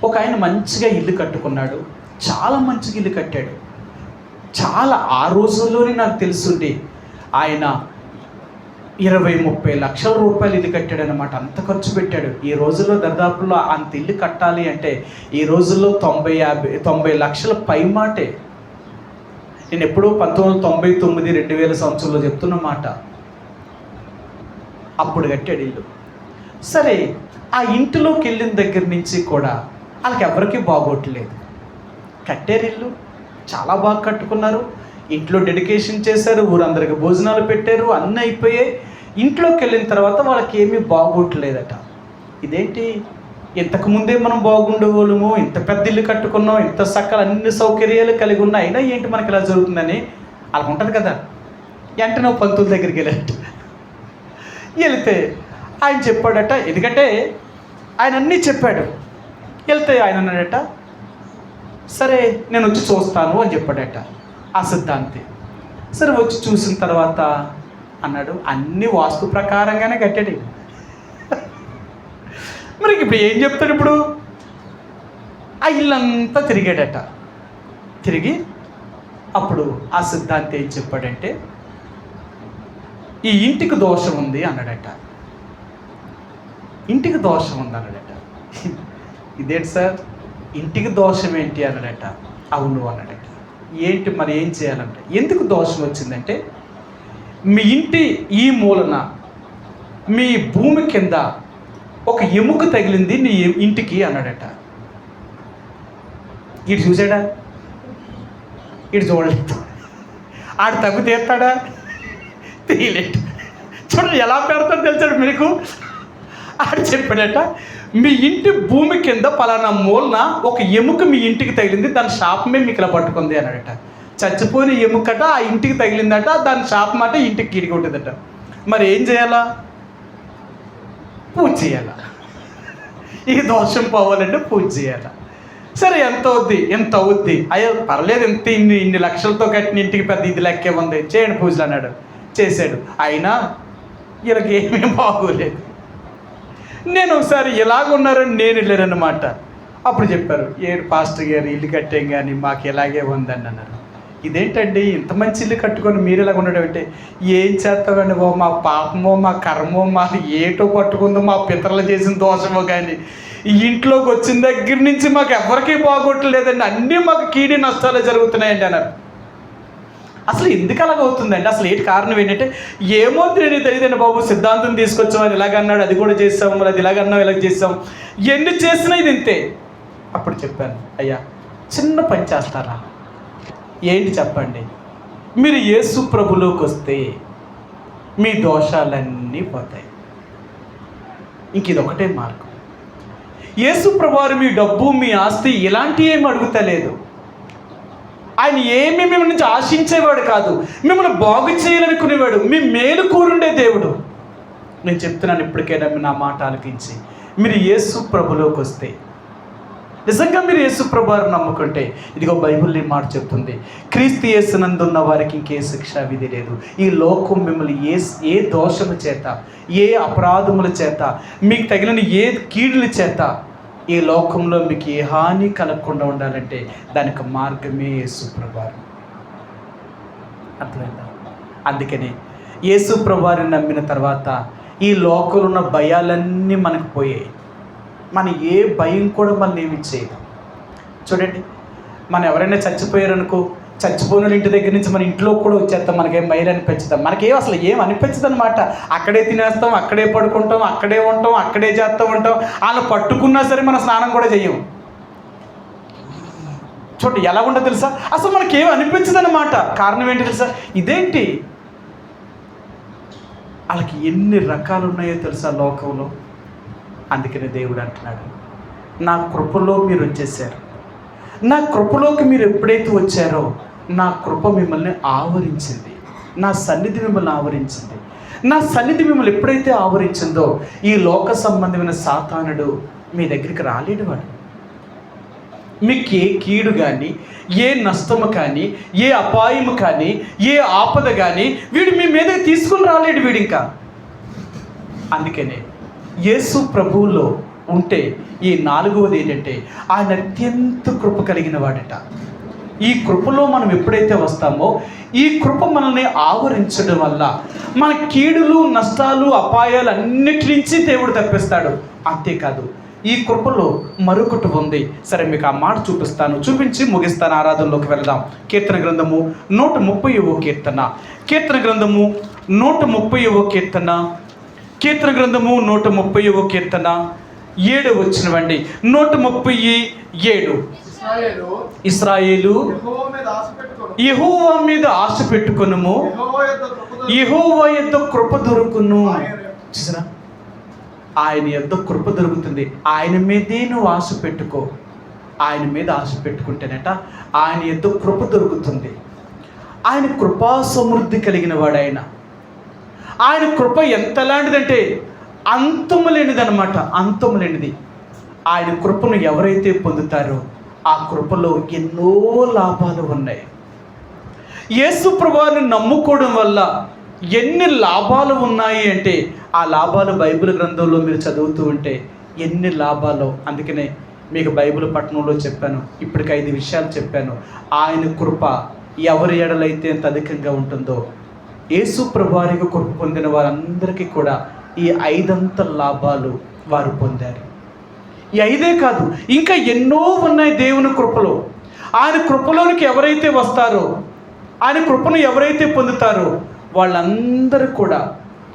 ఒక ఆయన మంచిగా ఇల్లు కట్టుకున్నాడు, చాలా మంచిగా ఇల్లు కట్టాడు. చాలా ఆ రోజుల్లోనే నాకు తెలుసుండి ఆయన 20-30 లక్షల రూపాయలు ఇల్లు కట్టాడు అనమాట. అంత ఖర్చు పెట్టాడు. ఈ రోజుల్లో దరిదాపుల్లో అంత ఇల్లు కట్టాలి అంటే ఈ రోజుల్లో 90 లక్షల పై మాటే. నేను ఎప్పుడో 1999 2000 సంవత్సరంలో చెప్తున్న మాట. అప్పుడు కట్టాడు ఇల్లు. సరే, ఆ ఇంటిలోకి వెళ్ళిన దగ్గర నుంచి కూడా వాళ్ళకి ఎవరికి బాగోట్లేదు. కట్టారు ఇల్లు, చాలా బాగా కట్టుకున్నారు, ఇంట్లో డెడికేషన్ చేశారు, ఊరందరికి భోజనాలు పెట్టారు, అన్నీ అయిపోయాయి. ఇంట్లోకి వెళ్ళిన తర్వాత వాళ్ళకి ఏమీ బాగోట్లేదట. ఇదేంటి, ఇంతకుముందే మనం బాగుండేవాళ్ళము, ఇంత పెద్ద ఇల్లు కట్టుకున్నాం, ఇంత సకల అన్ని సౌకర్యాలు కలిగి ఉన్నాయి, అయినా ఏంటి మనకి ఇలా జరుగుతుందని వాళ్ళకు ఉంటుంది కదా. వెంటనే పంతుల దగ్గరికి వెళ్తే ఆయన చెప్పాడట. ఎందుకంటే ఆయన అన్నీ చెప్పాడు. వెళ్తే ఆయన అన్నాడట, సరే నేను వచ్చి చూస్తాను అని చెప్పాడట ఆ సిద్ధాంతి. సరే వచ్చి చూసిన తర్వాత అన్నాడు, అన్ని వాస్తు ప్రకారంగానే కట్టాడు. మరి ఇప్పుడు ఏం చెప్తాడు? ఇప్పుడు ఆ ఇల్లంతా తిరిగాడట. తిరిగి అప్పుడు ఆ సిద్ధాంతి ఏం చెప్పాడంటే, ఈ ఇంటికి దోషం ఉంది అన్నాడట. ఇంటికి దోషం ఉంది అన్నాడట. ఇదేంటి సార్, ఇంటికి దోషం ఏంటి అన్నాడట. అవును అన్నాడట. ఏంటి మరి ఏం చేయాలంటే, ఎందుకు దోషం వచ్చిందంటే, మీ ఇంటి ఈ మూలన మీ భూమి కింద ఒక ఎముక తగిలింది నీ ఇంటికి అన్నాడట. ఇటు చూసాడా? ఇటు చూడలేదు. ఆడు తప్పు తీస్తాడా? తీయలేడు. చూడండి ఎలా పెడతాడు తెలిసాడు మీకు. ఆడు చెప్పాడట, మీ ఇంటి భూమి కింద పలానా మూలన ఒక ఎముక మీ ఇంటికి తగిలింది, దాని శాపమే మీకు ఇలా పట్టుకుంది అన్నాడట. చచ్చిపోయిన ఎముకట ఆ ఇంటికి తగిలిందట, దాని శాపం అట ఇంటికి కీడికి ఉంటుందట. మరి ఏం చేయాలా? పూజ చేయాలా. ఈ దోషం పోవాలంటే పూజ చేయాలా. సరే ఎంత అవుద్ది? ఎంత అవుద్ది? అయ్యో పర్లేదు, ఎంత ఇన్ని లక్షలతో కట్టిన ఇంటికి పెద్ద ఇది లెక్కే ఉంది, చేయండి పూజలు అన్నాడు. చేశాడు. అయినా వీళ్ళకి ఏమీ బాగోలేదు. నేను ఒకసారి ఇలాగున్నారని నేను వెళ్ళానన్నమాట. అప్పుడు చెప్పారు, ఏడు పాస్టర్ గారు ఇల్లు కట్టాం కానీ మాకు ఇలాగే ఉందని అన్నారు. ఇదేంటండి ఇంత మంచి ఇల్లు కట్టుకొని మీరు ఇలాగ ఉండడం అంటే, ఏం చేస్తామండి బాబు, మా పాపమో మా కర్మో మా ఏటో పట్టుకుందో మా పితరులు చేసిన దోషమో కానీ ఈ ఇంట్లోకి వచ్చిన దగ్గర నుంచి మాకు ఎవరికీ బాగోట్లేదండి, అన్నీ మాకు కీడి నష్టాలే జరుగుతున్నాయండి అన్నారు. అసలు ఎందుకు అలాగ అవుతుందండి? అసలు ఏంటి కారణం ఏంటంటే, ఏమో తెలియదండి బాబు, సిద్ధాంతం తీసుకొచ్చాం, అది ఇలాగన్నాడు, అది కూడా చేస్తాం, మరి అది ఇలాగన్నాం, ఇలాగ చేస్తాం, ఎన్ని చేసినా ఇది ఇంతే. అప్పుడు చెప్పాను, అయ్యా చిన్న పని చేస్తారా? ఏంటి చెప్పండి? మీరు యేసు ప్రభులోకి వస్తే మీ దోషాలన్నీ పోతాయి. ఇంక ఇది ఒకటే మార్గం. యేసు ప్రభువారు మీ డబ్బు, మీ ఆస్తి ఇలాంటి ఏమి అడుగుతలేదు. ఆయన ఏమీ మిమ్మల్ని నుంచి ఆశించేవాడు కాదు, మిమ్మల్ని బాగు చేయాలనుకునేవాడు, మీ మేలు కోరుండే దేవుడు. నేను చెప్తున్నాను, ఇప్పటికైనా నా మాట ఆలకించి మీరు యేసు ప్రభులోకి వస్తే, నిజంగా మీరు యేసు ప్రభువారు నమ్ముకుంటే, ఇదిగో బైబిల్ ఈ మాట చెప్తుంది, క్రీస్తు యేసునందున్న వారికి ఇంకే శిక్షా విధి లేదు. ఈ లోకం మిమ్మల్ని ఏ దోషము చేత, ఏ అపరాధముల చేత, మీకు తగిలిన ఏ కీడుల చేత, ఈ లోకంలో మీకు ఏ హాని కలగకుండా ఉండాలంటే దానికి మార్గమే యేసు ప్రభువారు. అర్థమైందా? అందుకని యేసు ప్రభువారిని నమ్మిన తర్వాత ఈ లోకంలో ఉన్న భయాలన్నీ మనకు పోయాయి. మన ఏ భయం కూడా మనం ఏమి చేయదు. చూడండి, మనం ఎవరైనా చచ్చిపోయారనుకో, చచ్చిపోయిన ఇంటి దగ్గర నుంచి మన ఇంట్లో కూడా వచ్చేస్తాం, మనకేం భయం అనిపించుతాం, మనకేం అసలు ఏం అనిపించదు అనమాట. అక్కడే తినేస్తాం, అక్కడే పడుకుంటాం, అక్కడే ఉంటాం, అక్కడే చేస్తూ ఉంటాం. వాళ్ళు పట్టుకున్నా సరే మనం స్నానం కూడా చెయ్యం. చూడండి ఎలా ఉండదు తెలుసా, అసలు మనకేం అనిపించదు అనమాట. కారణం ఏంటి తెలుసా? ఇదేంటి, వాళ్ళకి ఎన్ని రకాలు ఉన్నాయో తెలుసా లోకంలో. అందుకనే దేవుడు అంటున్నాడు, నా కృపలో మీరు వచ్చేసారు. నా కృపలోకి మీరు ఎప్పుడైతే వచ్చారో నా కృప మిమ్మల్ని ఆవరించింది, నా సన్నిధి మిమ్మల్ని ఆవరించింది. నా సన్నిధి మిమ్మల్ని ఎప్పుడైతే ఆవరించిందో ఈ లోక సంబంధమైన సాతానుడు మీ దగ్గరికి రాలేడు. వాడు మీకు ఏ కీడు కానీ, ఏ నష్టము కానీ, ఏ అపాయము కానీ, ఏ ఆపద కానీ వీడు మీ మీదకి తీసుకుని రాలేడు వీడు ఇంకా. అందుకనే యేసు ప్రభువులో ఉంటే ఈ నాలుగవది ఏంటంటే, ఆయన అత్యంత కృప కలిగిన వాడట. ఈ కృపలో మనం ఎప్పుడైతే వస్తామో ఈ కృప మనల్ని ఆవరించడం వల్ల మన కీడులు, నష్టాలు, అపాయాలు అన్నిటి నుంచి దేవుడు తప్పిస్తాడు. అంతేకాదు, ఈ కృపలో మరొకటి ఉంది. సరే, మీకు ఆ మాట చూపించి ముగిస్తాను. ఆరాధనలోకి వెళ్దాం. కీర్తన గ్రంథము 130వ కీర్తన, కీర్తన గ్రంథము 130వ కీర్తన, కీర్తన గ్రంథము 130వ కీర్తన 7వ వచనమండి. 137. ఇశ్రాయేలు యెహోవా మీద ఆశ పెట్టుకొనుము, యెహోవా యొద్ద కృప దొరుకును. చూసారా, ఆయన యొద్ద కృప దొరుకుతుంది. ఆయన మీదే నువ్వు ఆశ పెట్టుకో. ఆయన మీద ఆశ పెట్టుకుంటేనట ఆయన యొద్ద కృప దొరుకుతుంది. ఆయన కృపా సమృద్ధి కలిగిన వాడు. ఆయన కృప ఎంతలాంటిదంటే అంతము లేనిదనమాట, అంతము లేనిది. ఆయన కృపను ఎవరైతే పొందుతారో ఆ కృపలో ఎన్నో లాభాలు ఉన్నాయి. యేసు ప్రభువుని నమ్ముకోవడం వల్ల ఎన్ని లాభాలు ఉన్నాయి అంటే, ఆ లాభాలు బైబిల్ గ్రంథంలో మీరు చదువుతూ ఉంటే ఎన్ని లాభాలు. అందుకనే మీకు బైబిల్ పట్టణంలో చెప్పాను, ఇప్పటికి 5 విషయాలు చెప్పాను. ఆయన కృప ఎవరి ఎడలైతే ఎంత అధికంగా ఉంటుందో, యేసు ప్రభువారికి కృప పొందిన వారందరికీ కూడా ఈ 5 లాభాలు వారు పొందారు. ఈ 5 కాదు, ఇంకా ఎన్నో ఉన్నాయి దేవుని కృపలో. ఆయన కృపలోనికి ఎవరైతే వస్తారో, ఆయన కృపను ఎవరైతే పొందుతారో వాళ్ళందరూ కూడా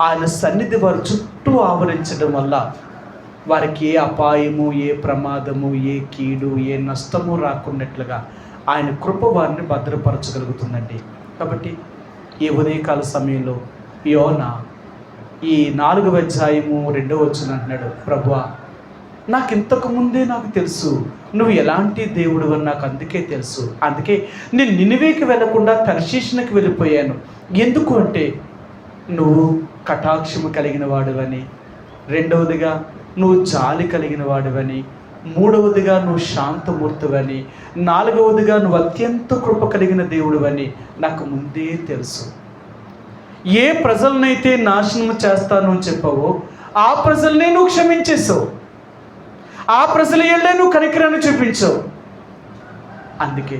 ఆయన సన్నిధి వారి చుట్టూ ఆవరించడం వల్ల వారికి ఏ అపాయము, ఏ ప్రమాదము, ఏ కీడు, ఏ నష్టము రాకున్నట్లుగా ఆయన కృప వారిని భద్రపరచగలుగుతుందండి. కాబట్టి ఈ ఉదయకాల సమయంలో యోనా ఈ 4వ అధ్యాయము 2వ వచనం అంటున్నాడు, ప్రభువా నాకు ఇంతకు ముందే నాకు తెలుసు నువ్వు ఎలాంటి దేవుడు అని నాకు అందుకే తెలుసు. అందుకే నేను నినివేకి వెళ్ళకుండా తర్షీషునికి వెళ్ళిపోయాను. ఎందుకు అంటే నువ్వు కటాక్షము కలిగిన వాడువని, 2వదిగా నువ్వు జాలి కలిగిన వాడువని, 3వదిగా నువ్వు శాంతమూర్తివని, 4వదిగా నువ్వు అత్యంత కృప కలిగిన దేవుడువని నాకు ముందే తెలుసు. ఏ ప్రజలనైతే నాశనం చేస్తాను అని చెప్పావో ఆ ప్రజల్నే నువ్వు క్షమించేసావు, ఆ ప్రజల ఎళ్ళే నువ్వు కనికరాన్ని చూపించావు. అందుకే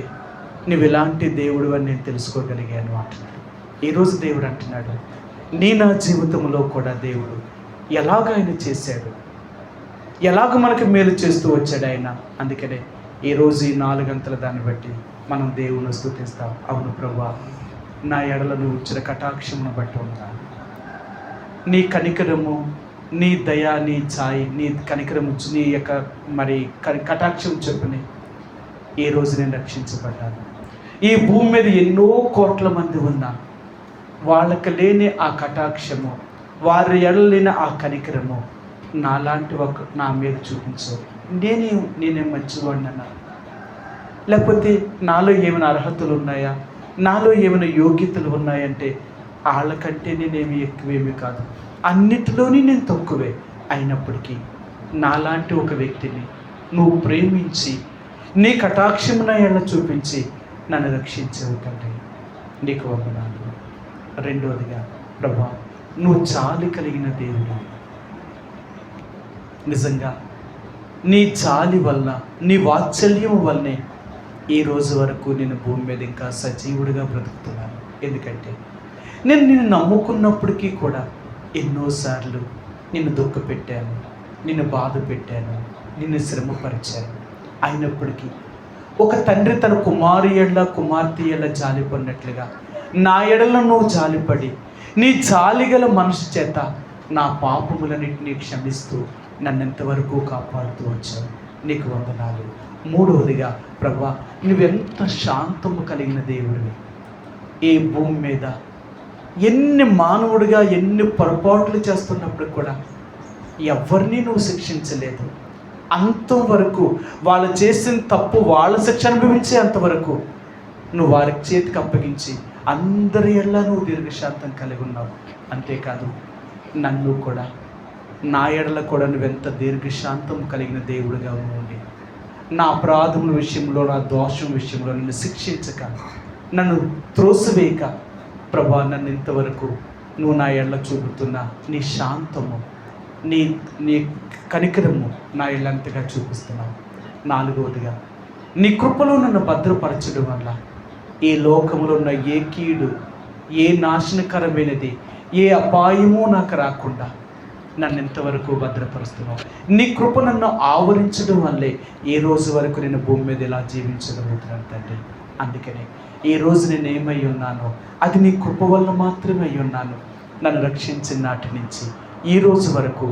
నువ్వు ఎలాంటి దేవుడు అని నేను తెలుసుకోగలిగాను అంటున్నాడు. ఈరోజు దేవుడు అంటున్నాడు, నా జీవితంలో కూడా దేవుడు ఎలాగ ఆయన చేశాడు, ఎలాగ మనకు మేలు చేస్తూ వచ్చాడు ఆయన. అందుకనే ఈరోజు ఈ 4 గంటల దాన్ని బట్టి మనం దేవుని స్తుతిస్తాం. అవును ప్రభువా, నా ఎడల నువ్వు ఇచ్చిన కటాక్షమును బట్టి ఉన్నాను. నీ కనికరము, నీ దయ, నీ ఛాయి, నీ కనికరము, నీ యొక్క కటాక్షం చెప్పుని ఈరోజు నేను రక్షించబడ్డాను. ఈ భూమి మీద ఎన్నో కోట్ల మంది ఉన్నా వాళ్ళకి లేని ఆ కటాక్షము, వారి ఎడలేని ఆ కనికరము నాలాంటి నా మీద చూపించు. నేనేం మంచివాడినన్నా, లేకపోతే నాలో ఏమైనా అర్హతలు ఉన్నాయా, నాలో ఏమైనా యోగ్యతలు ఉన్నాయంటే వాళ్ళకంటే నేనేమి ఎక్కువేమీ కాదు, అన్నిటిలోని నేను తక్కువే. అయినప్పటికీ నాలాంటి ఒక వ్యక్తిని నువ్వు ప్రేమించి నీ కటాక్షమున ఎళ్ళ చూపించి నన్ను రక్షించవు తండ్రి, నీకు వందనాలు. 2వదిగా ప్రభా, నువ్వు జాలి కలిగిన దేవుడు. నిజంగా నీ జాలి వల్ల, నీ వాత్సల్యం వల్లనే ఈ రోజు వరకు నేను భూమి మీద ఇంకా సజీవుడిగా బ్రతుకుతున్నాను. ఎందుకంటే నేను నిన్ను నమ్ముకున్నప్పటికీ కూడా ఎన్నోసార్లు నిన్ను దుఃఖపెట్టాను, నిన్ను బాధ పెట్టాను, నిన్ను శ్రమపరిచాను. అయినప్పటికీ ఒక తండ్రి తన కుమారు ఎడల, కుమార్తె ఎడల జాలి పడినట్లుగా నా ఎడల నువ్వు జాలిపడి నీ జాలిగల మనసు చేత నా పాపములన్నింటినీ క్షమిస్తూ నన్ను ఎంతవరకు కాపాడుతూ వచ్చావు. నీకు వందనాలు. 3వదిగా ప్రభువా, నువ్వెంత శాంతము కలిగిన దేవుడివి. ఈ భూమి మీద ఎన్ని మానవుడిగా ఎన్ని పొరపాట్లు చేస్తున్నప్పుడు కూడా ఎవరిని నువ్వు శిక్షించలేదు. అంతవరకు వాళ్ళు చేసిన తప్పు వాళ్ళ శిక్ష అనుభవించే అంతవరకు నువ్వు వారికి చేతికి అప్పగించి అందరి ఎడల నువ్వు దీర్ఘశాంతం కలిగి ఉన్నావు. అంతేకాదు నన్ను కూడా, నా ఎడల కూడా నువ్వెంత దీర్ఘశాంతం కలిగిన దేవుడిగా ఉండి నా అపరాధముల విషయంలో, నా దోషం విషయంలో నన్ను శిక్షించక, నన్ను త్రోసివేయక ప్రభా, నన్ను ఇంతవరకు నువ్వు నా ఎడల చూపుతున్న నీ శాంతము, నీ కనికరము నా ఇళ్ళంతగా చూపిస్తున్నావు. 4వదిగా నీ కృపలో నన్ను భద్రపరచడం వల్ల ఈ లోకంలో ఉన్న ఏ కీడు, ఏ నాశనకరమైనది, ఏ అపాయమూ నాకు రాకుండా నన్ను ఎంతవరకు భద్రపరుస్తున్నావు. నీ కృప నన్ను ఆవరించడం వల్లే ఈ రోజు వరకు నేను భూమి మీద ఇలా జీవించగలుగుతున్నాను తండ్రి. అందుకనే ఈరోజు నేను ఏమై ఉన్నానో అది నీ కృప వల్ల మాత్రమే అయి ఉన్నాను. నన్ను రక్షించిన నాటి నుంచి ఈ రోజు వరకు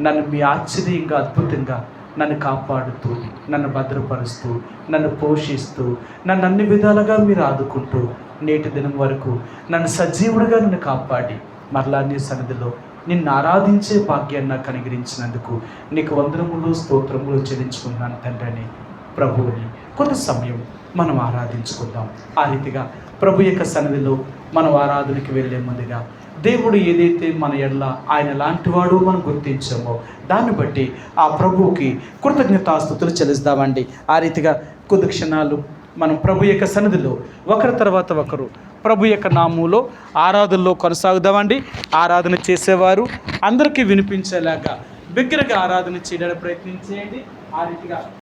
నన్ను మీ ఆశ్చర్యంగా, అద్భుతంగా నన్ను కాపాడుతూ, నన్ను భద్రపరుస్తూ, నన్ను పోషిస్తూ, నన్ను అన్ని విధాలుగా మీరు ఆదుకుంటూ నేటి దినం వరకు నన్ను సజీవుడిగా నన్ను కాపాడి మరలా నీ సన్నిధిలో నిన్ను ఆరాధించే భాగ్యాన్ని నాకు అనుగ్రహించినందుకు నీకు వందనములు, స్తోత్రములు చెల్లించుకున్నాను తండ్రి అని ప్రభువుని కొంత సమయం మనం ఆరాధించుకుందాం. ఆ రీతిగా ప్రభు యొక్క సన్నిధిలో మనం ఆరాధనకి వెళ్ళే ముందుగా దేవుడు ఏదైతే మన ఎడల ఆయన లాంటివాడు మనం గుర్తించామో దాన్ని బట్టి ఆ ప్రభువుకి కృతజ్ఞతాస్తుతులు చెల్లిస్తామండి. ఆ రీతిగా కొద్ది క్షణాలు మనం ప్రభు యొక్క సన్నిధిలో ఒకరి తర్వాత ఒకరు ప్రభు యొక్క నామములో ఆరాధనలో కొనసాగుదామండి. ఆరాధన చేసేవారు అందరికీ వినిపించేలాగా బిగ్గరగా ఆరాధన చేయడానికి ప్రయత్నించేయండి. ఆ రీతిగా